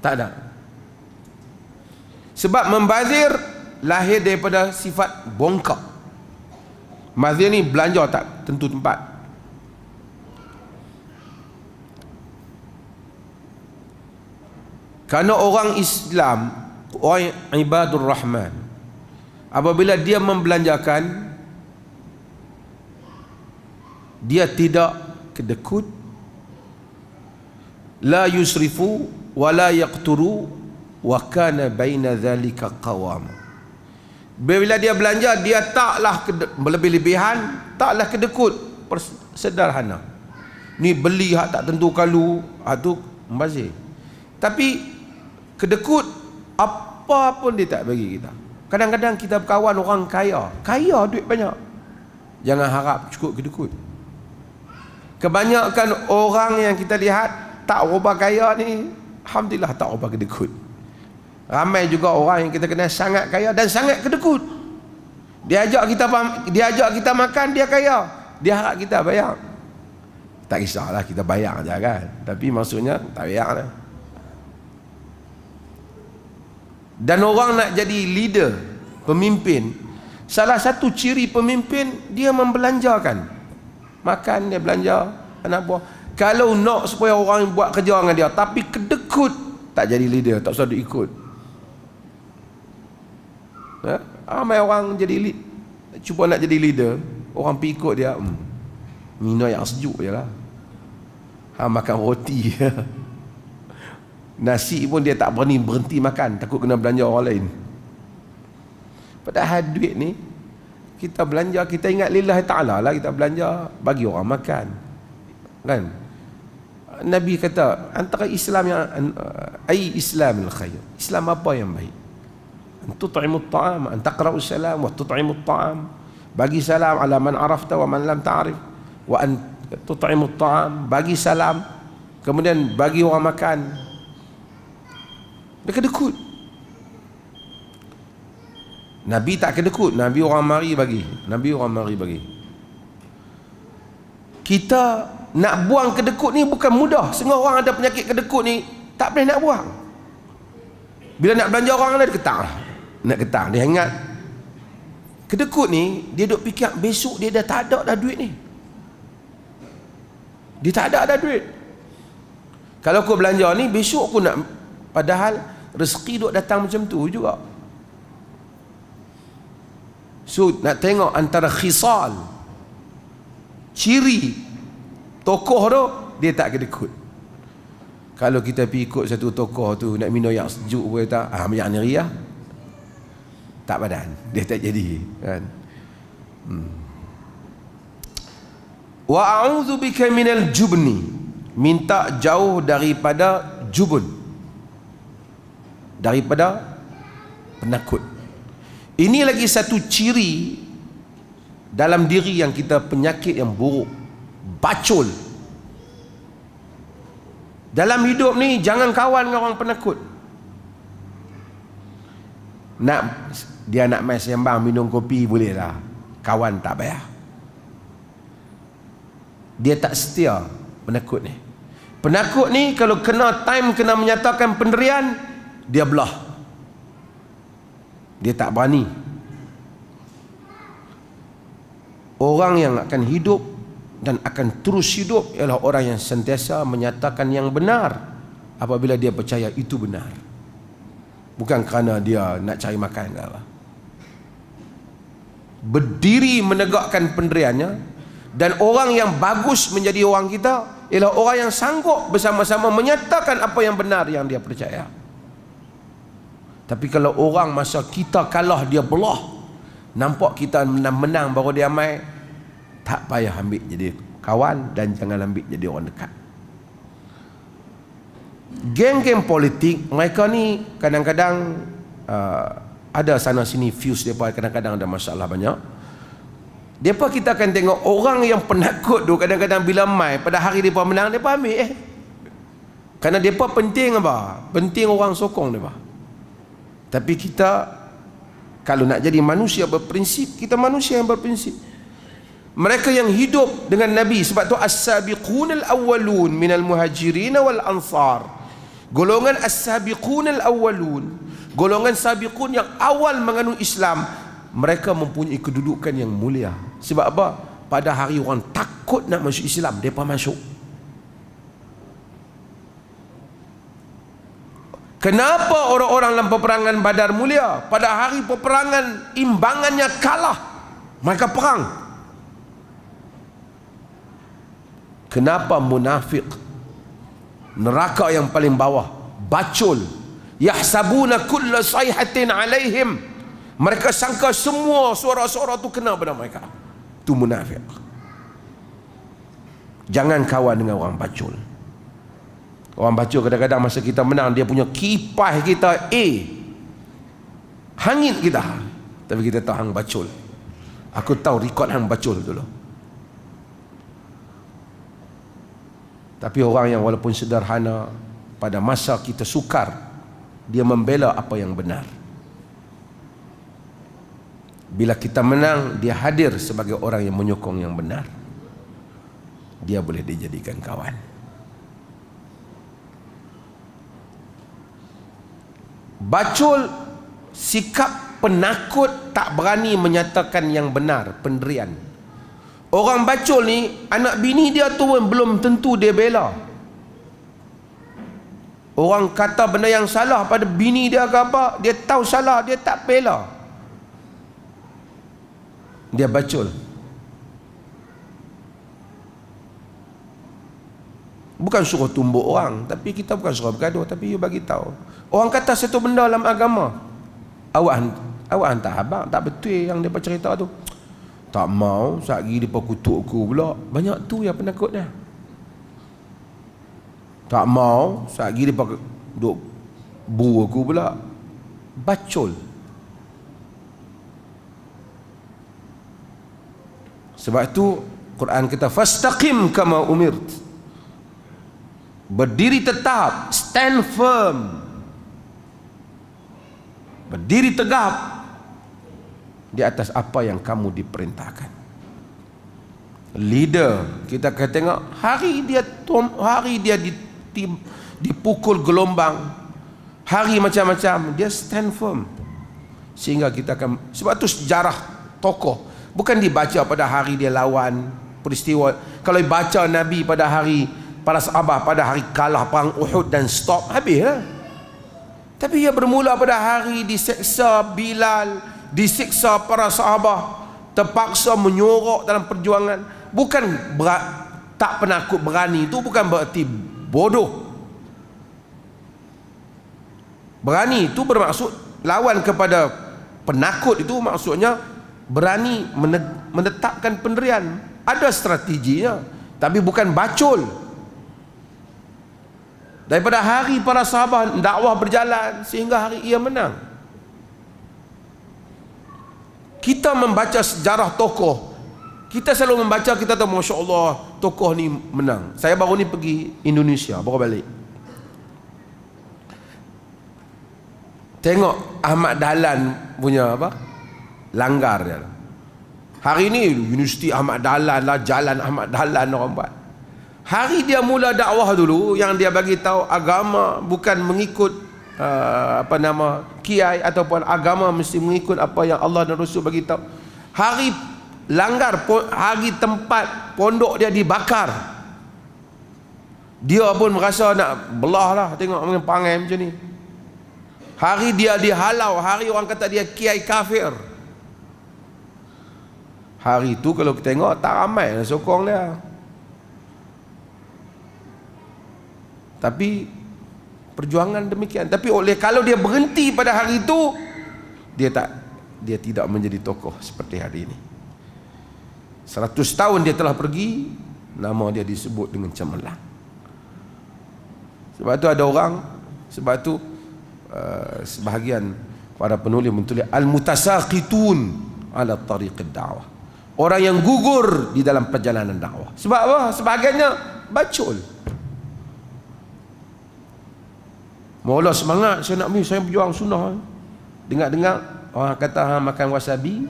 Tak ada. Sebab membazir lahir daripada sifat bongkak. Membazir ni belanja tak tentu tempat. Kerana orang Islam, orang ibadur rahman, apabila dia membelanjakan, dia tidak kedekut, la yusrifu wa la yaqturu wa kana baina dhalika qawama. Bila dia belanja, dia taklah berlebih-lebihan, taklah kedekut, sederhana. Ni beli hak tak tentu kalu, tu membazir. Tapi kedekut, apa pun dia tak bagi kita. Kadang-kadang kita berkawan orang kaya, duit banyak, jangan harap cukup kedekut. Kebanyakan orang yang kita lihat tak berubah kaya ni, alhamdulillah tak berubah kedekut. Ramai juga orang yang kita kenal sangat kaya dan sangat kedekut. Dia ajak kita makan, dia kaya, dia harap kita bayar. Tak kisahlah kita bayar aja kan, tapi maksudnya tak bayar lah. Dan orang nak jadi leader, pemimpin, salah satu ciri pemimpin, dia membelanjakan. Makan dia belanja, anak buah. Kalau nak supaya orang buat kerja dengan dia tapi kedekut, tak jadi leader, tak usah dia ikut. Ramai orang jadi cuba nak jadi leader, orang pergi ikut dia, minum yang sejuk je lah. Makan roti nasi pun dia tak berhenti makan, takut kena belanja orang lain. Padahal duit ni kita belanja, kita ingat lillahi ta'ala lah, kita belanja bagi orang makan kan. Nabi kata antara Islam yang Islamul khair, Islam apa yang baik? Tut'imut ta'am, an taqra'us salam wa tut'imut ta'am, bagi salam ala man arafta wa man lam ta'rif, wa an tut'imut ta'am, bagi salam kemudian bagi orang makan. Dia kedekut. Nabi tak kedekut, Nabi orang mari bagi. Kita nak buang kedekut ni bukan mudah. Semua orang ada penyakit kedekut ni tak boleh nak buang. Bila nak belanja orang ada ketang, dia ingat kedekut ni, dia duk fikir besok dia dah tak ada dah duit ni. Dia tak ada duit. Kalau aku belanja ni besok aku nak, padahal rezeki duk datang macam tu juga. So nak tengok antara khisal, ciri tokoh tu, dia tak kedekut. Kalau kita pergi ikut satu tokoh tu nak minum yang sejuk pun kata yang ni riah, tak badan, dia tak jadi kan. Wa a'udzu bika minal jubni, minta jauh daripada jubun, daripada penakut. Ini lagi satu ciri dalam diri yang kita, penyakit yang buruk, bacul. Dalam hidup ni jangan kawan dengan orang penakut. Dia nak main sembang minum kopi boleh lah, kawan tak payah. Dia tak setia penakut ni. Penakut ni kalau kena time, kena menyatakan penderian, dia belah. Dia tak berani. Orang yang akan hidup dan akan terus hidup ialah orang yang sentiasa menyatakan yang benar apabila dia percaya itu benar, bukan kerana dia nak cari makan ke apa. Berdiri menegakkan pendiriannya. Dan orang yang bagus menjadi orang kita ialah orang yang sanggup bersama-sama menyatakan apa yang benar yang dia percaya. Tapi kalau orang masa kita kalah dia belah, nampak kita menang baru dia mai, tak payah ambil jadi kawan dan jangan ambil jadi orang dekat. Geng-geng politik mereka ni kadang-kadang ada sana sini fuse depa, kadang-kadang ada masalah banyak. Depa kita akan tengok orang yang penakut tu kadang-kadang bila mai pada hari depa menang depa ambil kerana depa penting apa? Penting orang sokong depa. Tapi kita kalau nak jadi manusia berprinsip, kita manusia yang berprinsip. Mereka yang hidup dengan Nabi, sebab tu as-sabiqunal awwalun minal muhajirin wal ansar. Golongan as-sabiqunal awwalun, golongan sabiqun yang awal menganut Islam, mereka mempunyai kedudukan yang mulia. Sebab apa? Pada hari orang takut nak masuk Islam, mereka masuk. Kenapa orang-orang dalam peperangan Badar mulia? Pada hari peperangan imbangannya kalah, mereka perang. Kenapa munafik, neraka yang paling bawah, bacul, yahsabuna kulla sayhatin alaihim, Mereka sangka semua suara-suara tu kena pada mereka. Itu munafik. Jangan kawan dengan orang bacul. Orang bacul kadang-kadang masa kita menang, dia punya kipas kita hangit kita, tapi kita tahu hang bacul. Aku tahu rekod hang bacul dulu. Tapi orang yang walaupun sederhana, pada masa kita sukar, dia membela apa yang benar. Bila kita menang, dia hadir sebagai orang yang menyokong yang benar. Dia boleh dijadikan kawan. Bacul, sikap penakut, tak berani menyatakan yang benar, penderian. Orang bacul ni, anak bini dia tu belum tentu dia bela. Orang kata benda yang salah pada bini dia ke apa, dia tahu salah, dia tak bela. Dia bacul. Bukan suruh tumbuk orang, tapi kita bukan suruh bergaduh, tapi you bagi tahu. Orang kata satu benda dalam agama, awak hantar abang, tak betul yang dia cerita tu. Tak mau, satgi dia kutuk aku pula. Banyak tu yang penakut dia. Tak mau, satgi dia duk bu aku pula. Bacul. Sebab tu Quran kata fastaqim kama umirt. Berdiri tetap, stand firm. Berdiri tegap di atas apa yang kamu diperintahkan. Leader, kita akan tengok hari dia dipukul gelombang, hari macam-macam, dia stand firm. Sehingga kita akan, sebab tu sejarah tokoh bukan dibaca pada hari dia lawan peristiwa. Kalau dibaca Nabi pada hari, para sahabat pada hari kalah perang Uhud dan stop, habislah. Tapi ia bermula pada hari diseksa Bilal, disiksa para sahabat, terpaksa menyorok dalam perjuangan. Bukan tak penakut berani, itu bukan berarti bodoh. Berani itu bermaksud lawan kepada penakut, itu maksudnya berani menetapkan pendirian. Ada strateginya, tapi bukan bacul. Daripada hari para sahabat dakwah berjalan sehingga hari ia menang. Kita membaca sejarah tokoh, kita selalu membaca, kita tahu Masya Allah tokoh ni menang. Saya baru ni pergi Indonesia, baru balik. Tengok Ahmad Dahlan punya apa, langgar dia. Hari ni Universiti Ahmad Dahlan lah, Jalan Ahmad Dahlan orang buat. Hari dia mula dakwah dulu, yang dia bagi tahu agama bukan mengikut kiai ataupun agama mesti mengikut apa yang Allah dan Rasul bagi tahu. Hari langgar, hari tempat pondok dia dibakar, dia pun merasa nak belah lah, tengok orang pangai macam ni. Hari dia dihalau, hari orang kata dia kiai kafir. Hari tu kalau kita tengok tak ramai lah sokong dia. Tapi perjuangan demikian. Tapi kalau dia berhenti pada hari itu, dia tidak menjadi tokoh seperti hari ini. 100 tahun dia telah pergi, nama dia disebut dengan cemerlang. Sebab tu ada orang, sebab tu sebahagian para penulis menulis al-mutasaqitun ala tariqid da'wah. Orang yang gugur di dalam perjalanan dakwah. Sebab apa? Sebahagiannya bacul. Mula semangat, saya nak saya berjuang sunnah. Dengar-dengar orang kata makan wasabi,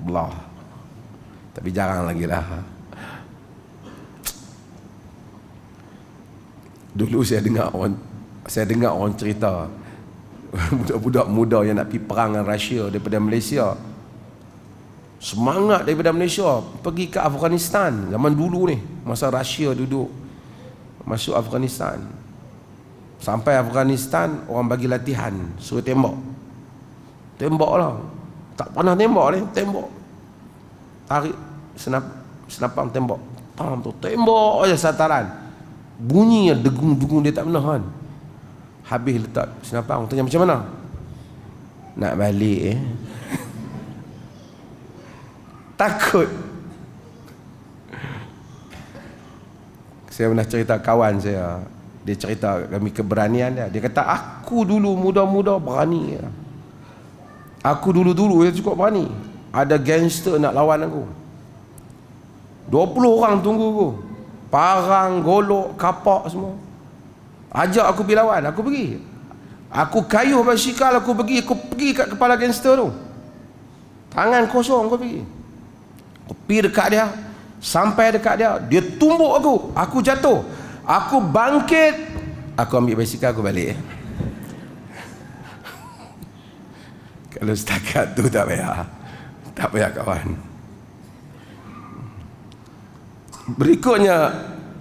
belah. Tapi jarang lagi lah. Dulu saya dengar orang cerita budak-budak muda yang nak pergi perang dengan Rusia daripada Malaysia. Semangat daripada Malaysia pergi ke Afghanistan zaman dulu ni, masa Rusia duduk masuk Afghanistan. Sampai Afghanistan, orang bagi latihan, suruh tembak. Tembak lah. Tak pernah tembak ni, tembak. Tarik senapang tembak. Pam tu, tembak aja sataran. Bunyi degung-degung dia tak pernah kan. Habis letak senapang, tanya macam mana? nak balik takut. Saya pernah cerita kawan saya, dia cerita kami keberanian dia. Dia kata aku dulu muda-muda berani. Aku dulu-dulu dia cukup berani. Ada gangster nak lawan aku, 20 orang tunggu aku, parang, golok, kapak semua. Ajak aku pergi lawan, aku pergi. Aku kayuh basikal, aku pergi kat kepala gangster tu. Tangan kosong aku pergi. Aku pergi dekat dia, sampai dekat dia, dia tumbuk aku jatuh. Aku bangkit, aku ambil basikal, aku balik. Kalau setakat tu tak payah kawan. Berikutnya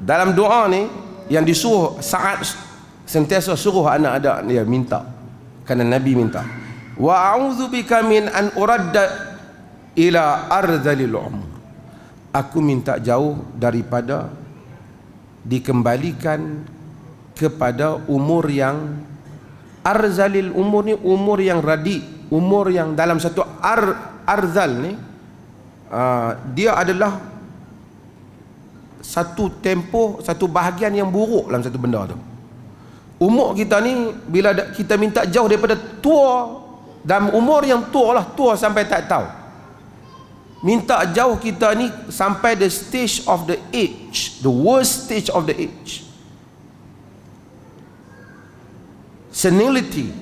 dalam doa ni yang disuruh Sa'ad sentiasa suruh anak-anak dia minta, kerana Nabi minta, wa a'udzubika min an uradda ila ardhalil umur. Aku minta jauh daripada dikembalikan kepada umur yang arzalil umur ni, umur yang radi, umur yang dalam satu arzal ni dia adalah satu tempoh, satu bahagian yang buruk dalam satu benda tu. Umur kita ni bila kita minta jauh daripada tua, dalam umur yang tua lah, tua sampai tak tahu. Minta jauh kita ni sampai the stage of the age, the worst stage of the age, senility,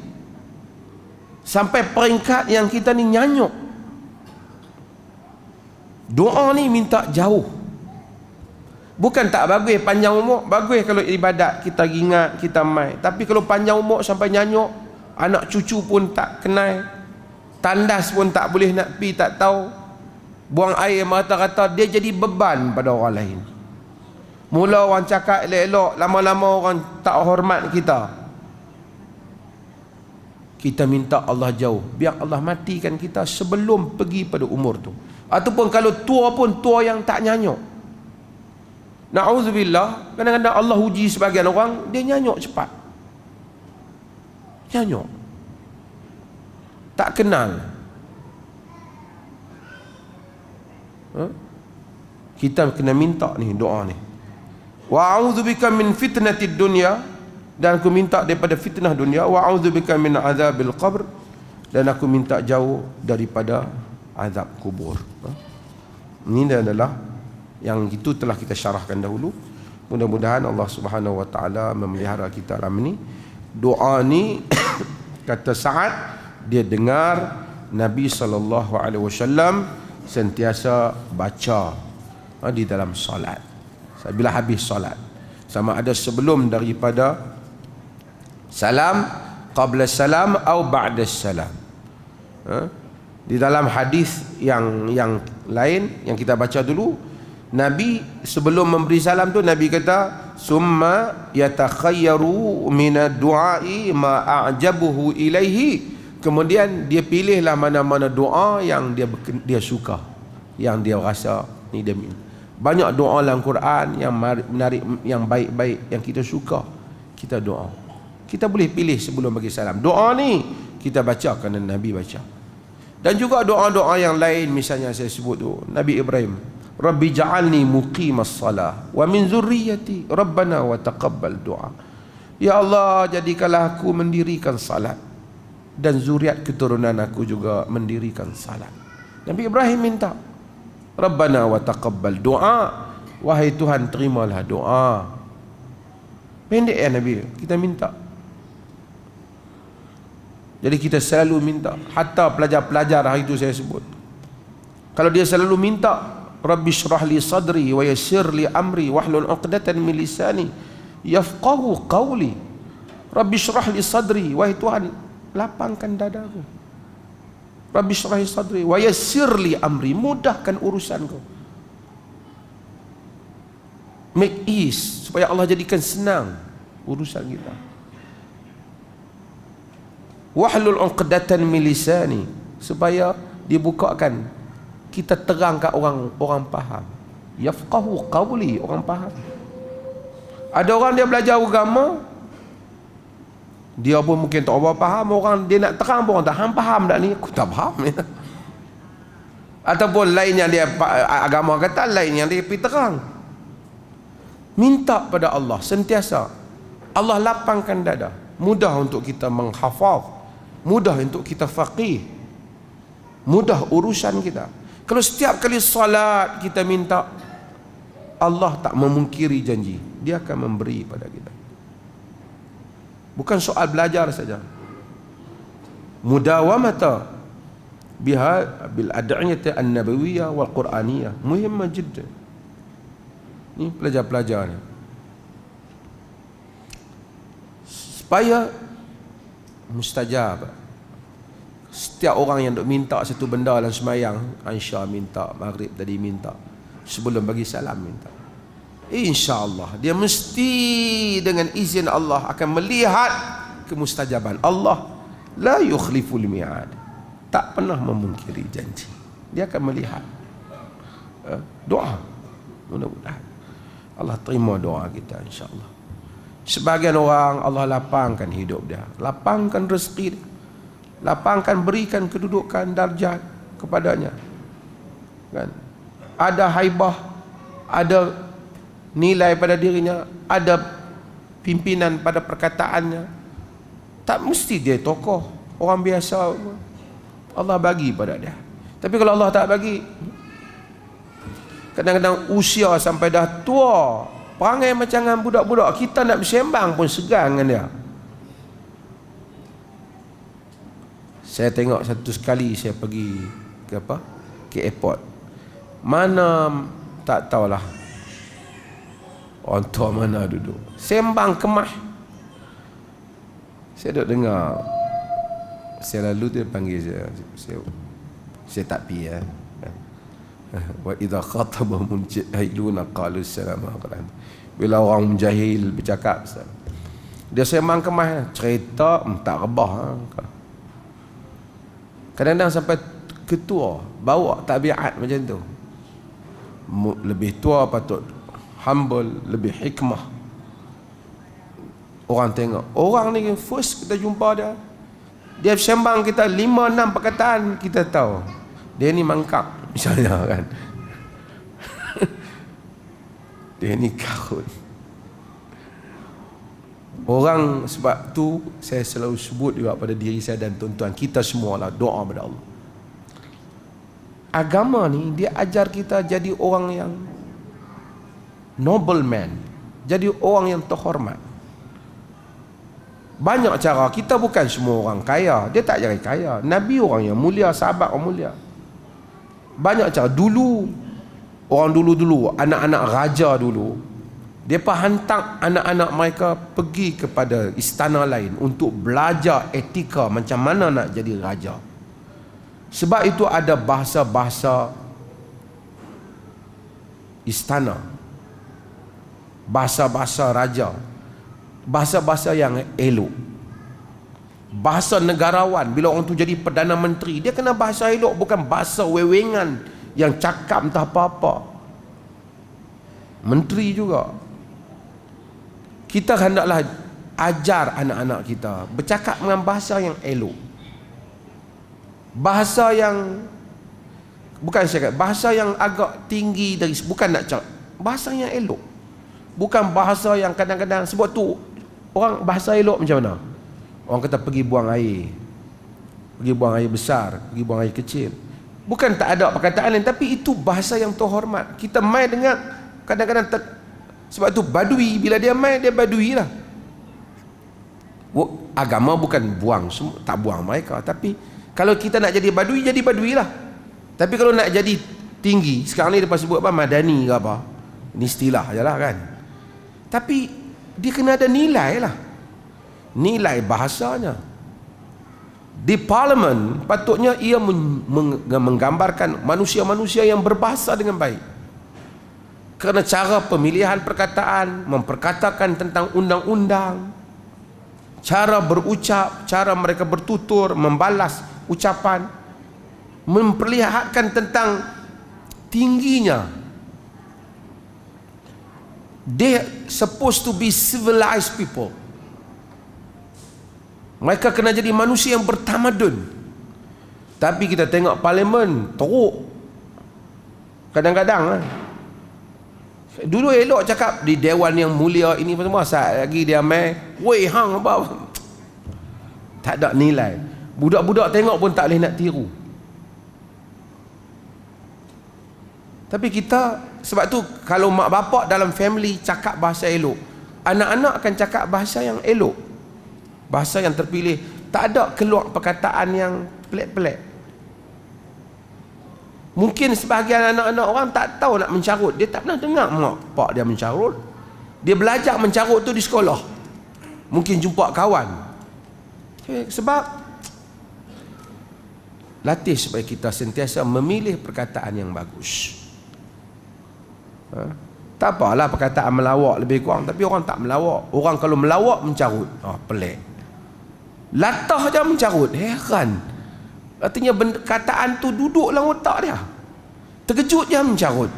sampai peringkat yang kita ni nyanyuk. Doa ni minta jauh. Bukan tak bagus panjang umur, bagus kalau ibadat kita ingat, kita mai. Tapi kalau panjang umur sampai nyanyuk, anak cucu pun tak kenal, tandas pun tak boleh nak pi, tak tahu, buang air mata-mata, dia jadi beban pada orang lain. Mula orang cakap elok-elok, lama-lama orang tak hormat kita. Kita minta Allah jauh, biar Allah matikan kita sebelum pergi pada umur tu. Ataupun kalau tua pun tua yang tak nyanyuk. Na'udzubillah, kadang-kadang Allah uji sebagian orang, dia nyanyuk cepat. Nyanyuk, tak kenal. Kita kena minta ni doa ni. Wa a'udzubika min fitnatid dunya, dan aku minta daripada fitnah dunia. Wa a'udzubika min azabil qabr, dan aku minta jauh daripada azab kubur. Ini adalah yang itu telah kita syarahkan dahulu. Mudah-mudahan Allah Subhanahu wa taala memelihara kita dalam ini. Doa ni kata Sa'ad, dia dengar Nabi sallallahu alaihi wasallam sentiasa baca di dalam solat. Bila habis solat, sama ada sebelum daripada salam, qabla salam atau ba'da salam. Di dalam hadis yang lain yang kita baca dulu, Nabi sebelum memberi salam tu Nabi kata, summa yatakhayyaru minad du'ai ma a'jabuhu ilaihi. Kemudian dia pilihlah mana-mana doa yang dia suka, yang dia rasa ni dia minta. Banyak doa dalam Quran yang menarik, yang baik-baik, yang kita suka, kita doa. Kita boleh pilih sebelum bagi salam. Doa ni kita baca kerana Nabi baca. Dan juga doa-doa yang lain, misalnya saya sebut tu Nabi Ibrahim, Rabbi ja'alni muqimas salah wa min zurriyyati Rabbana wa taqabbal du'a. Ya Allah, jadikanlah aku mendirikan salat dan zuriat keturunan aku juga mendirikan salat. Nabi Ibrahim minta, Rabbana wa taqabbal du'a, wahai Tuhan terimalah doa. Pendek ya Nabi, kita minta. Jadi kita selalu minta. Hatta pelajar-pelajar hari itu saya sebut, kalau dia selalu minta, Rabbi syrah li sadri wa yassir li amri wahlul 'uqdatan min lisani yafqahu qawli. Rabbi syrah li sadri, wahai Tuhan lapangkan dadaku. Rabbi syrah li sadri wa yassir li amri, mudahkan urusanku. Make ease, supaya Allah jadikan senang urusan kita. Wahlul 'uqdatan min lisani, supaya dibukakan, kita terang kat orang faham. Yafqahu qawli, orang faham. Ada orang dia belajar agama, Dia pun mungkin tak apa faham, orang dia nak terang pun orang tak faham tak ni, aku tak faham ya. Ataupun lain yang dia agama kata, lain yang dia pergi terang. Minta pada Allah sentiasa. Allah lapangkan dada, mudah untuk kita menghafaz, mudah untuk kita faqih, mudah urusan kita. Kalau setiap kali salat kita minta, Allah tak memungkiri janji, dia akan memberi pada kita. Bukan soal belajar saja. Mudawamata biha bil ad'iyati an-nabawiyyah wal qur'aniyah muhimmah jiddan. Ni pelajar-pelajar ni, supaya mustajab. Setiap orang yang duk minta satu benda dalam sembahyang, Aisyah minta, maghrib tadi minta, sebelum bagi salam minta, InsyaAllah dia mesti dengan izin Allah akan melihat kemustajaban. Allah la yukhliful mi'ad, tak pernah memungkiri janji, dia akan melihat. Doa, mudah-mudahan Allah terima doa kita insyaAllah. Sebagian orang Allah lapangkan hidup dia, lapangkan rezeki dia, lapangkan, berikan kedudukan darjat kepadanya kan, ada haibah, ada nilai pada dirinya, ada pimpinan pada perkataannya. Tak mesti dia tokoh, orang biasa Allah bagi pada dia. Tapi kalau Allah tak bagi, kadang-kadang usia sampai dah tua, perangai macam dengan budak-budak, kita nak bersembang pun segan dengan dia. Saya tengok satu sekali saya pergi ke airport, mana tak tahulah orang tua mana duduk sembang kemah. Saya duduk dengar, saya lalu dia panggil saya tak pergi ya. Wa idza khatabahum jahiluna qalu salama. Bila orang jahil bercakap, dia sembang kemah, cerita tak rebah. Kadang-kadang sampai ketua bawa tabiat macam tu. Lebih tua patut humble, lebih hikmah. Orang tengok, orang ni first kita jumpa dia sembang kita 5-6 perkataan, kita tahu dia ni mangkap misalnya kan. Dia ni karut. Orang, sebab tu saya selalu sebut juga pada diri saya dan tuan-tuan kita semua lah, doa pada Allah. Agama ni dia ajar kita jadi orang yang noble man, jadi orang yang terhormat. Banyak cara, kita bukan semua orang kaya, dia tak jadi kaya. Nabi orang yang mulia, sahabat orang mulia. Banyak cara. Dulu orang dulu anak-anak raja dulu, mereka hantar anak-anak mereka pergi kepada istana lain untuk belajar etika macam mana nak jadi raja. Sebab itu ada bahasa-bahasa istana, bahasa-bahasa raja, bahasa-bahasa yang elok, bahasa negarawan. Bila orang tu jadi Perdana Menteri, dia kena bahasa elok, bukan bahasa wewengan yang cakap entah apa-apa. Menteri juga, kita hendaklah ajar anak-anak kita bercakap dengan bahasa yang elok, bahasa yang bukan saya kata, bahasa yang agak tinggi dari, bukan nak cakap bahasa yang elok, bukan bahasa yang kadang-kadang. Sebab tu orang bahasa elok macam mana? Orang kata pergi buang air besar, pergi buang air kecil, bukan tak ada perkataan lain, tapi itu bahasa yang terhormat. Kita mai dengar kadang-kadang sebab tu badui, bila dia mai dia badui lah. Agama bukan buang, tak buang mereka, tapi kalau kita nak jadi badui lah. Tapi kalau nak jadi tinggi, sekarang ni lepas sebut apa, madani ke apa, ini istilah je lah kan. Tapi dia kena ada nilai lah, nilai bahasanya. Di parlimen patutnya ia menggambarkan manusia-manusia yang berbahasa dengan baik. Kerana cara pemilihan perkataan, memperkatakan tentang undang-undang, cara berucap, cara mereka bertutur, membalas ucapan, memperlihatkan tentang tingginya. They supposed to be civilized people. Mereka kena jadi manusia yang bertamadun. Tapi kita tengok parlimen teruk. Kadang-kadang dulu elok cakap di dewan yang mulia ini semua, saat lagi dia main weh hang apa, tak ada nilai. Budak-budak tengok pun tak boleh nak tiru. Tapi kita, sebab tu kalau mak bapak dalam family cakap bahasa elok, anak-anak akan cakap bahasa yang elok, bahasa yang terpilih, tak ada keluar perkataan yang pelik-pelik. Mungkin sebahagian anak-anak orang tak tahu nak mencarut, dia tak pernah dengar mak bapak dia mencarut. Dia belajar mencarut tu di sekolah, mungkin jumpa kawan. Sebab latih supaya kita sentiasa memilih perkataan yang bagus. Tak apalah perkataan melawak lebih kurang, tapi orang tak melawak. Orang kalau melawak mencarut, pelik. Latah je mencarut, heran. Artinya perkataan tu duduk dalam otak dia. Terkejut je mencarut.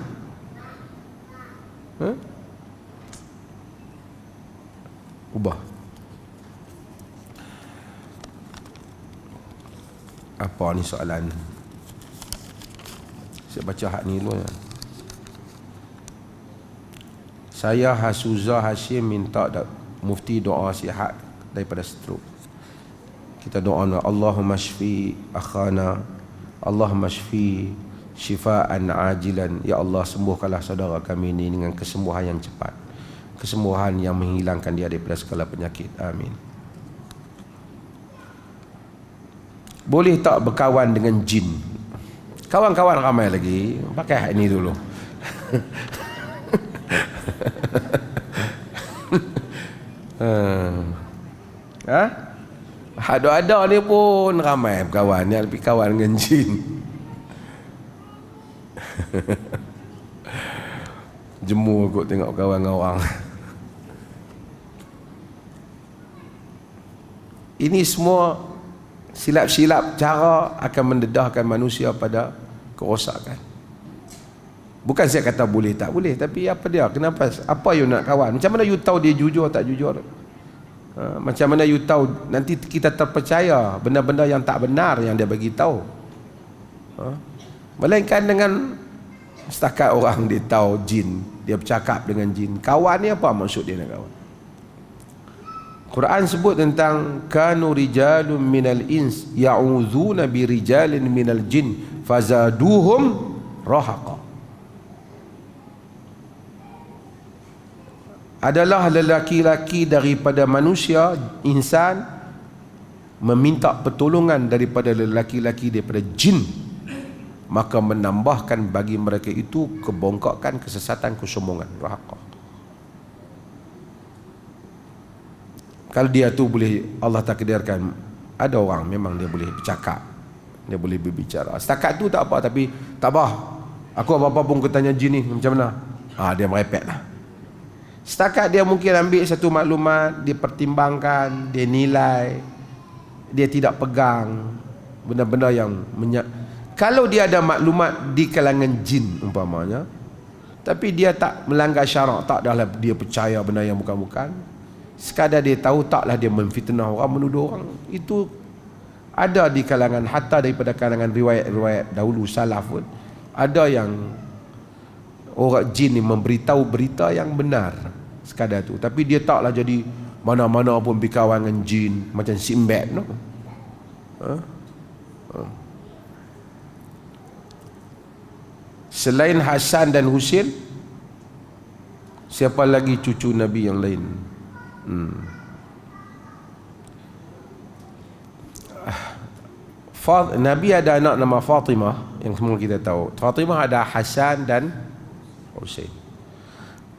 Ubah. Apa ni soalan? Saya baca hak ni dulu ya. Saya Hasuza Hashim minta mufti doa sihat daripada stroke. Kita doa, Allahumma shfi akhana, Allahumma shfi shifaan ajilan. Ya Allah, sembuhkanlah saudara kami ini dengan kesembuhan yang cepat, kesembuhan yang menghilangkan dia daripada segala penyakit. Amin. Boleh tak berkawan dengan jin? Kawan-kawan ramai lagi, pakai hak ini dulu. Ada ni pun ramai berkawan, ni lebih kawan dengan jin. Jemur kot tengok kawan dengan orang. Ini semua silap-silap cara akan mendedahkan manusia pada kerosakan. Bukan saya kata boleh tak boleh, tapi apa dia, kenapa, apa you nak kawan? Macam mana you tahu dia jujur tak jujur? Macam mana you tahu nanti kita terpercaya benda-benda yang tak benar yang dia bagi tahu? Melainkan dengan setakat orang dia tahu jin, dia bercakap dengan jin. Kawan ni apa maksud dia nak kawan? Quran sebut tentang kanu rijalun minal ins ya'uzuna bi rijalin minal jin fazaduhum rahaqa. Adalah lelaki-lelaki daripada manusia, insan, meminta pertolongan daripada lelaki-lelaki daripada jin, maka menambahkan bagi mereka itu kebongkakan, kesesatan, kesombongan, rahaqa. Kalau dia tu boleh, Allah takdirkan, ada orang memang dia boleh bercakap, dia boleh berbicara. Setakat tu tak apa, tapi tak apa, aku apa-apa pun ketanya jin ni macam mana, dia merepek lah. Setakat dia mungkin ambil satu maklumat, dia pertimbangkan, dia nilai, dia tidak pegang benda-benda yang kalau dia ada maklumat di kalangan jin umpamanya, tapi dia tak melanggar syarak, tak adalah dia percaya benda yang bukan-bukan, sekadar dia tahu, taklah dia memfitnah orang, menuduh orang. Itu ada di kalangan, hatta daripada kalangan riwayat-riwayat dahulu salaf pun ada yang orang jin ni memberitahu berita yang benar sekadar tu, tapi dia taklah jadi mana-mana pun berkawan dengan jin macam Sinbad no? Selain Hasan dan Husain, siapa lagi cucu Nabi yang lain? Nabi ada anak nama Fatimah, yang semua kita tahu. Fatimah ada Hasan dan Husain.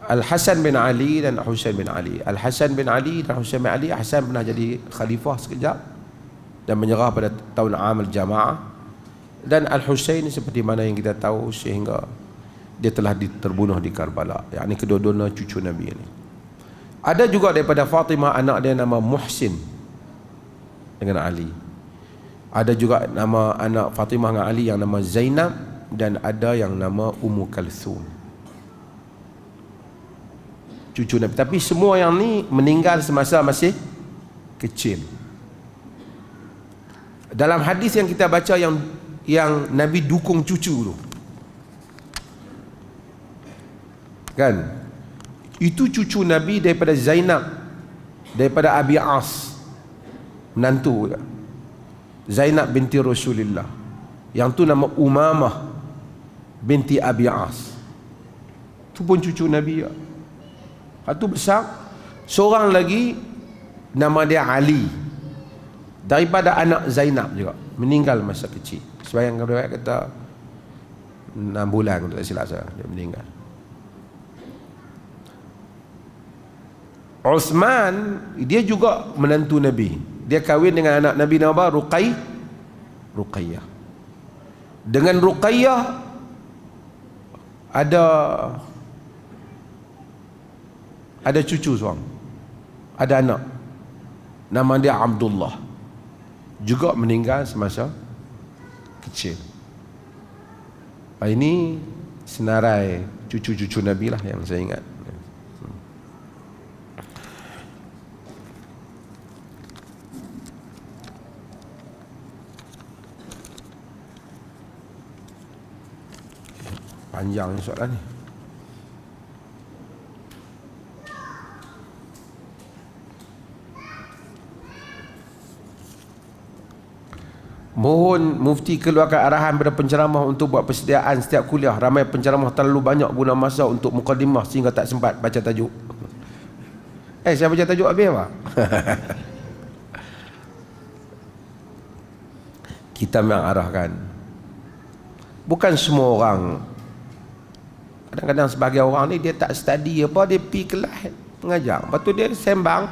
Al-Hasan bin Ali dan Husain bin Ali. Al-Hasan bin Ali dan Husain bin Ali. Hasan pernah jadi khalifah sekejap dan menyerah pada tahun Amal Jamaah. Dan Al-Husain seperti mana yang kita tahu, sehingga dia telah terbunuh di Karbala. Yakni kedua-duanya cucu Nabi ini. Ada juga daripada Fatimah anak dia nama Muhsin dengan Ali. Ada juga nama anak Fatimah dengan Ali yang nama Zainab, dan ada yang nama Ummu Kalthum, cucu Nabi. Tapi semua yang ni meninggal semasa masih kecil. Dalam hadis yang kita baca yang Nabi dukung cucu tu, kan, itu cucu Nabi daripada Zainab, daripada Abi As, menantu Zainab binti Rasulullah, yang tu nama Umamah binti Abi As. Tu pun cucu Nabi ya. Itu besar. Seorang lagi nama dia Ali, daripada anak Zainab juga, meninggal masa kecil. Sebayang riwayat kata 6 bulan, kalau tak silap saya, dia meninggal. Uthman, dia juga menantu Nabi. Dia kahwin dengan anak Nabi nama Ruqayyah. Dengan Ruqayyah ada cucu seorang, ada anak, nama dia Abdullah, juga meninggal semasa kecil. Ini senarai cucu-cucu Nabi lah yang saya ingat. Panjang soalan ni. Mohon mufti keluarkan arahan pada penceramah untuk buat persediaan setiap kuliah. Ramai penceramah terlalu banyak guna masa untuk mukadimah sehingga tak sempat baca tajuk. Saya baca tajuk habis apa? Kita memang arahkan. Bukan semua orang. Kadang-kadang sebagai orang ni dia tak study apa, dia pergi kelas mengajar. Lepas tu dia sembang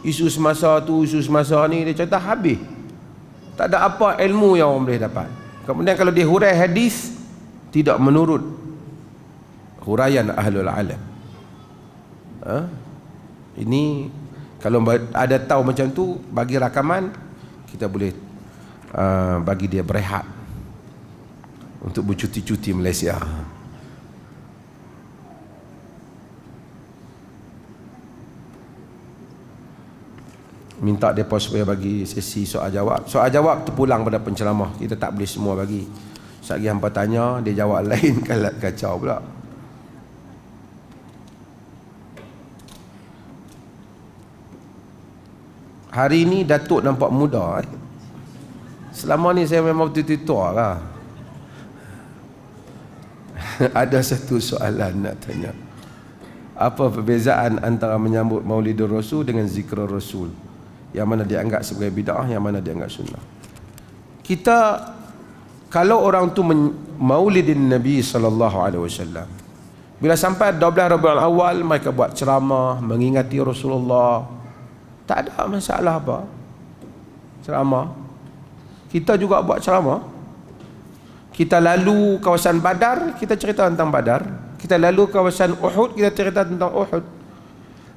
isu semasa tu, isu semasa ni, dia cerita habis. Tak ada apa ilmu yang orang boleh dapat. Kemudian kalau dia hurai hadis, tidak menurut huraian ahlul alam. Ini kalau ada tahu macam tu, bagi rakaman, kita boleh bagi dia berehat untuk bercuti-cuti Malaysia. Minta mereka supaya bagi sesi soal jawab. Soal jawab terpulang pada penceramah. Kita tak boleh semua bagi. Sekali hampa tanya, dia jawab lain, kalat kacau pula. Hari ni Datuk nampak muda. Selama ni saya memang tua lah. Ada satu soalan nak tanya. Apa perbezaan antara menyambut Maulidur Rasul dengan Zikrul Rasul? Yang mana dianggap sebagai bid'ah, yang mana dianggap sunnah? Kita, kalau orang tu maulidin Nabi SAW, bila sampai 12 Rabiul Awal, mereka buat ceramah mengingati Rasulullah, tak ada masalah apa. Ceramah. Kita juga buat ceramah. Kita lalu kawasan Badar, kita cerita tentang Badar. Kita lalu kawasan Uhud, kita cerita tentang Uhud.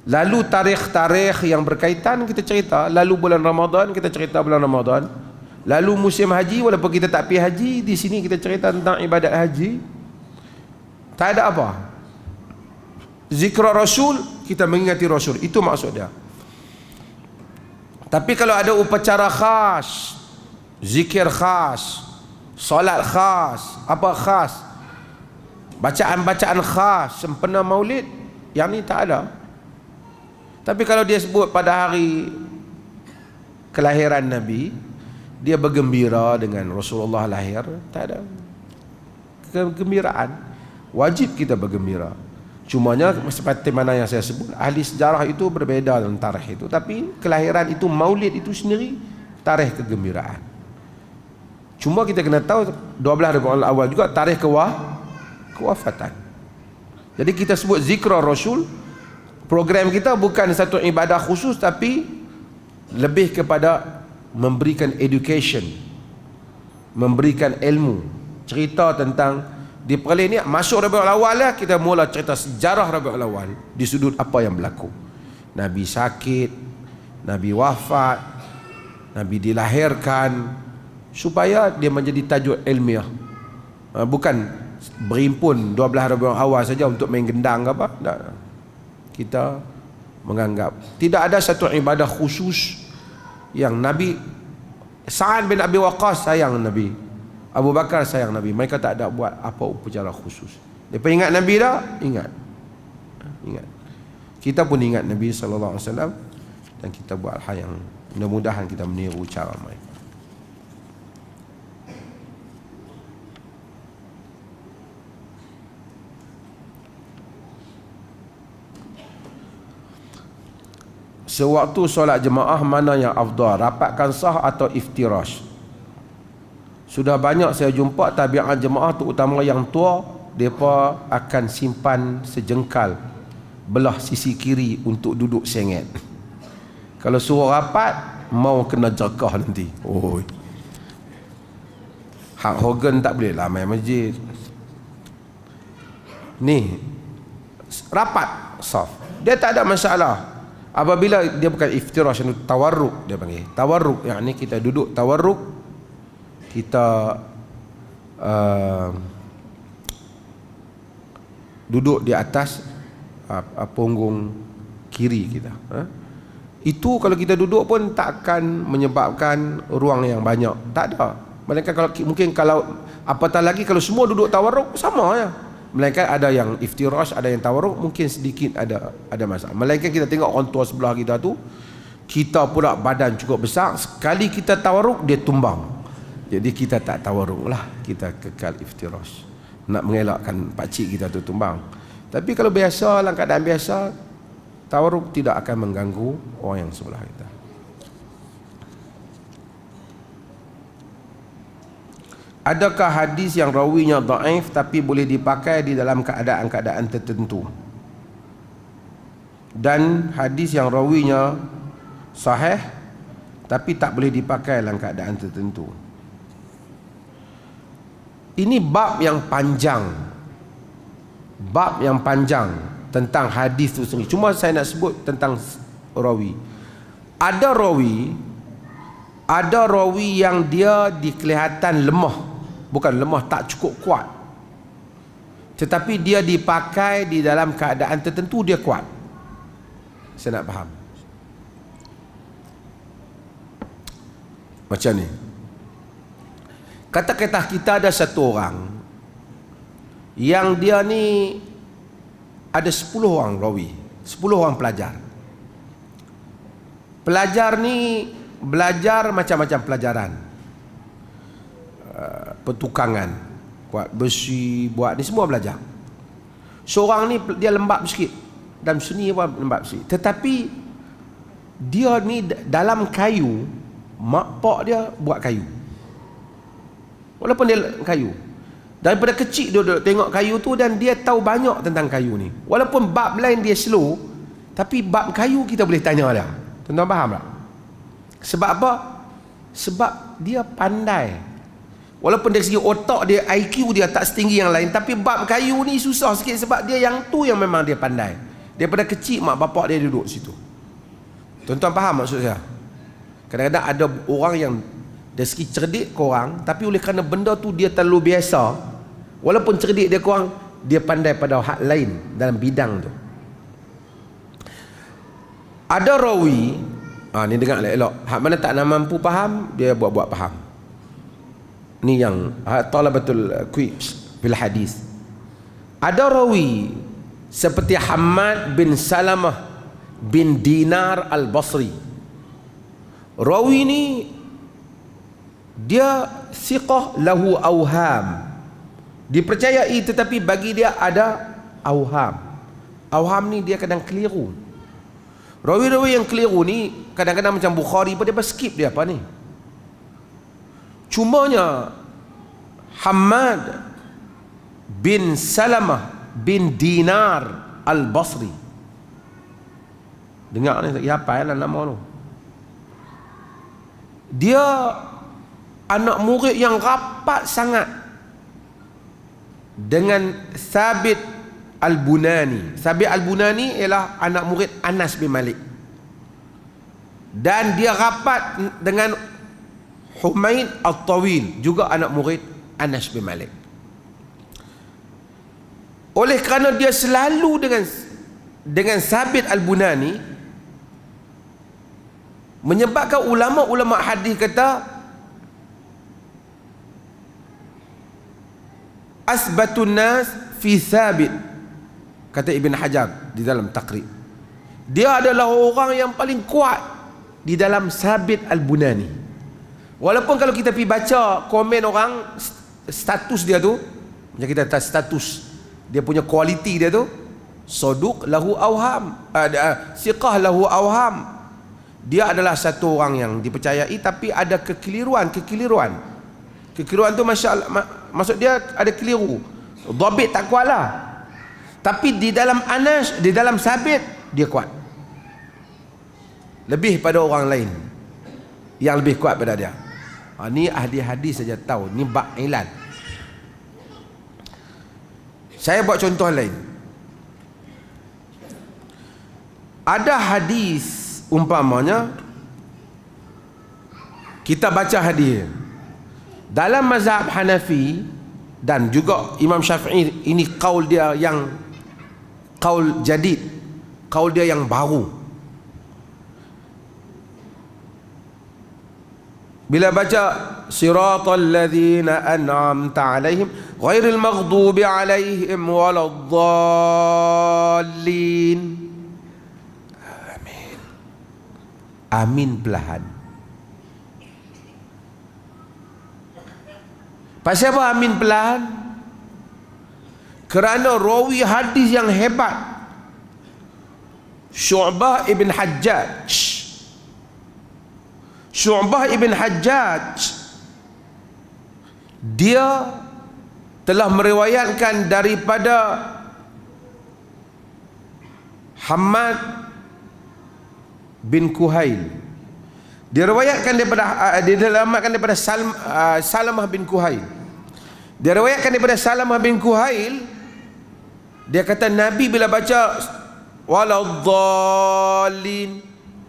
Lalu tarikh-tarikh yang berkaitan, kita cerita. Lalu bulan Ramadan, kita cerita bulan Ramadan. Lalu musim haji, walaupun kita tak pergi haji, di sini kita cerita tentang ibadat haji. Tak ada apa. Zikr Rasul, kita mengingati Rasul. Itu maksud dia. Tapi kalau ada upacara khas, zikir khas, solat khas, apa khas, bacaan-bacaan khas sempena maulid, yang ni tak ada. Tapi kalau dia sebut pada hari kelahiran Nabi, dia bergembira dengan Rasulullah lahir, tak ada kegembiraan. Wajib kita bergembira. Cumanya seperti mana yang saya sebut, ahli sejarah itu berbeza dengan tarikh itu. Tapi kelahiran itu, maulid itu sendiri tarikh kegembiraan. Cuma kita kena tahu 12 Rabiul Awal juga tarikh kewafatan. Jadi kita sebut Zikr Rasul. Program kita bukan satu ibadah khusus, tapi lebih kepada memberikan education, memberikan ilmu, cerita tentang di perlis ni. Masuk Rabiul Awal lah, kita mula cerita sejarah Rabiul Awal di sudut apa yang berlaku. Nabi sakit, Nabi wafat, Nabi dilahirkan, supaya dia menjadi tajuk ilmiah. Bukan berimpun 12 Rabiul Awal saja untuk main gendang ke apa. Tak. Kita menganggap tidak ada satu ibadah khusus yang Nabi Sa'ad bin Abi Waqqas sayang Nabi, Abu Bakar sayang Nabi. Mereka tak ada buat apa upacara khusus. Mereka ingat Nabi dah? Ingat. Kita pun ingat Nabi SAW, dan kita buat hal yang mudah-mudahan kita meniru cara mereka. Sewaktu solat jemaah mana yang afdal, rapatkan sah atau iftirash? Sudah banyak saya jumpa tabiat jemaah terutama yang tua, mereka akan simpan sejengkal belah sisi kiri untuk duduk sengit. Kalau suruh rapat, mau kena jakah nanti. Oi. Hak Hogan tak boleh lah main masjid. Ni rapat saf, dia tak ada masalah. Apabila dia bukan iftirash, itu tawarruk dia panggil. Tawarruk, yang ni kita duduk tawarruk, kita duduk di atas punggung kiri kita. Itu kalau kita duduk pun tak akan menyebabkan ruang yang banyak. Tak ada. Melainkan kalau mungkin kalau apatah lagi kalau semua duduk tawarruk, sama ya. Melainkan ada yang iftirash, ada yang tawarruk, mungkin sedikit ada masalah. Melainkan kita tengok orang tua sebelah kita tu, kita pula badan cukup besar, sekali kita tawarruk dia tumbang. Jadi kita tak tawarruk lah, kita kekal iftirash, nak mengelakkan pakcik kita tu tumbang. Tapi kalau biasa, dalam keadaan biasa, tawarruk tidak akan mengganggu orang yang sebelah kita. Adakah hadis yang rawinya dhaif tapi boleh dipakai di dalam keadaan-keadaan tertentu? Dan hadis yang rawinya sahih tapi tak boleh dipakai dalam keadaan tertentu. Ini bab yang panjang. Bab yang panjang tentang hadis itu sendiri. Cuma saya nak sebut tentang rawi. Ada rawi yang dia dikelihatan lemah. Bukan lemah, tak cukup kuat, tetapi dia dipakai di dalam keadaan tertentu dia kuat. Saya nak faham macam ni. Kata-kata kita ada satu orang yang dia ni ada 10 orang rawi, 10 orang pelajar. Pelajar ni belajar macam-macam pelajaran, pertukangan, buat besi, buat ni semua belajar. Seorang ni dia lembab sikit, dan seni pun lembab sikit, tetapi dia ni dalam kayu, mak pak dia buat kayu. Walaupun dia kayu, daripada kecil dia duduk tengok kayu tu, dan dia tahu banyak tentang kayu ni. Walaupun bab lain dia slow, tapi bab kayu kita boleh tanya dia. Tuan-tuan faham tak? Sebab apa? Sebab dia pandai. Walaupun dari segi otak dia, IQ dia tak setinggi yang lain, tapi bab kayu ni susah sikit sebab dia yang tu yang memang dia pandai. Daripada kecil mak bapak dia duduk situ. Tuan-tuan faham maksud saya? Kadang-kadang ada orang yang dari segi cerdik korang, tapi oleh kerana benda tu dia terlalu biasa, walaupun cerdik dia korang, dia pandai pada hak lain dalam bidang tu. Ada rawi, ni dengar elok, hak mana tak nak mampu faham, dia buat-buat faham. Ni yang talabatul quips bil hadis. Ada rawi seperti Hammad bin Salamah bin Dinar al-Basri. Rawi ni dia thiqah lahu awham, dipercayai, tetapi bagi dia ada awham. Awham ni dia kadang keliru. Rawi-rawi yang keliru ni kadang-kadang macam Bukhari pun dia skip dia apa ni. Cumanya Hammad bin Salamah bin Dinar al-Basri, dengar ni, apa lah nama tu. Dia anak murid yang rapat sangat dengan Thabit al-Bunani. Thabit al-Bunani ialah anak murid Anas bin Malik, dan dia rapat dengan Humaid al-Tawil, juga anak murid Anas bin Malik. Oleh kerana dia selalu dengan Thabit al-Bunani, menyebabkan ulama-ulama hadis kata asbatun nas fi Thabit, kata Ibn Hajar di dalam Taqrib, dia adalah orang yang paling kuat di dalam Thabit Al-Bunani. Walaupun kalau kita pergi baca komen orang, status dia tu, macam kita kata status dia punya kualiti dia tu, saduq lahu awham, siqah lahu awham, dia adalah satu orang yang dipercayai tapi ada kekeliruan tu maksud dia ada keliru, dhabit tak kuat lah. Tapi di dalam Anas, di dalam Sabit, dia kuat lebih pada orang lain yang lebih kuat pada dia. Ni ahli hadis saja tahu, ni bab ilal. Saya buat contoh lain. Ada hadis umpamanya, kita baca hadis dalam mazhab Hanafi dan juga Imam Syafi'i, ini kaul dia yang kaul jadid, kaul dia yang baru. Bila baca siratal ladzina an'amta alaihim ghairil maghdubi alaihim waladdallin, amin, amin perlahan. Pasal apa amin perlahan? Kerana rawi hadis yang hebat, Syu'bah ibn Hajjaj, Syu'bah ibn Hajjaj, dia telah meriwayatkan daripada Hammad bin Kuhail, diriwayatkan daripada Salamah bin Kuhail, diriwayatkan daripada Salamah bin Kuhail, dia kata Nabi bila baca waladdallin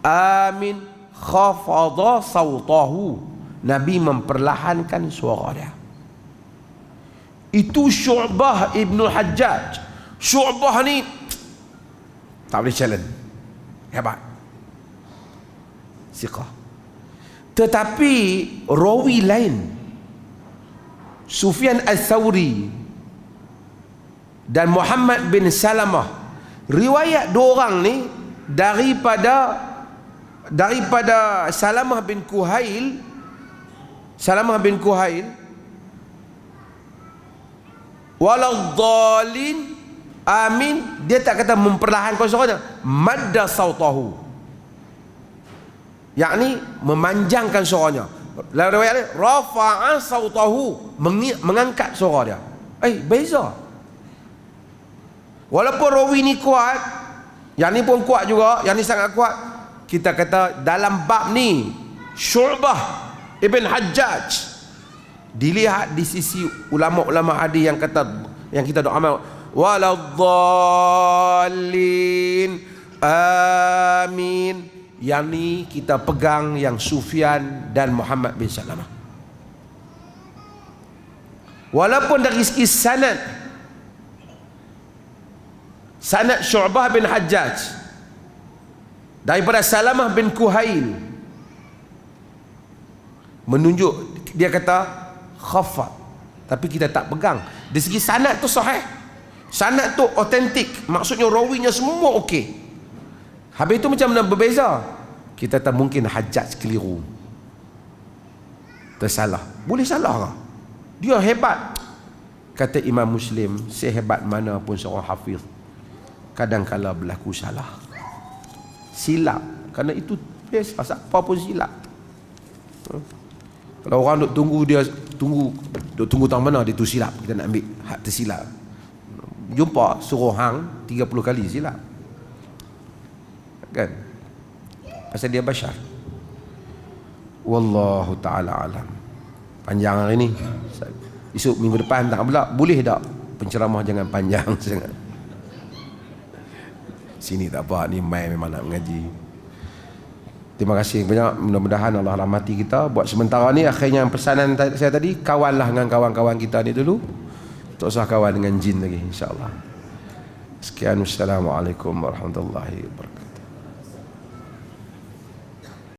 amin khafadha sautahu, Nabi memperlahankan suara dia. Itu Syu'bah ibn Hajjaj. Syu'bah ni tak boleh challenge, hebat, siqah. Tetapi rawi lain, Sufyan Al-Thawri dan Muhammad bin Salamah, riwayat dua orang ni daripada Salamah bin Kuhail, waladdallin amin, dia tak kata memperlahankan suaranya, madda sautahu, yakni memanjangkan suaranya. Dalam riwayat ni rafa'a sautahu, mengangkat suara dia. Beza. Walaupun rawi ni kuat, yang ni pun kuat juga, yang ni sangat kuat, kita kata dalam bab ni Syu'bah ibn Hajjaj, dilihat di sisi ulama-ulama hadis yang kata, yang kita doa amal waladdallin amin, yang ni kita pegang yang Sufyan dan Muhammad bin Salamah. Walaupun dari segi sanad Syu'bah bin Hajjaj daripada Salamah bin Kuhail menunjuk, dia kata khafat, tapi kita tak pegang. Dari segi sanad tu sahih, sanad tu autentik, maksudnya rawinya semua okey. Habis itu macam mana berbeza? Kita tak mungkin Hajjaj keliru, tersalah. Boleh salah ke? Dia hebat. Kata Imam Muslim, sehebat mana pun seorang hafiz, kadang-kala berlaku salah, silap. Kerana itu biasa, apa pun silap. Kalau orang duk tunggu, dia tunggu tang mana dia tu silap, kita nak ambil hak tersilap. Jumpa suruh hang 30 kali silap, kan? Pasal dia bashar. Wallahu ta'ala alam. Panjang hari ni, esok minggu depan tak pula. Boleh tak penceramah jangan panjang sangat? Sini tak apa, ni mai memang nak mengaji. Terima kasih banyak. Mudah-mudahan Allah rahmati kita. Buat sementara ni, akhirnya pesanan saya tadi, kawanlah dengan kawan-kawan kita ni dulu, tak usah kawan dengan jin lagi, insya-Allah. Sekian, wassalamualaikum warahmatullahi wabarakatuh.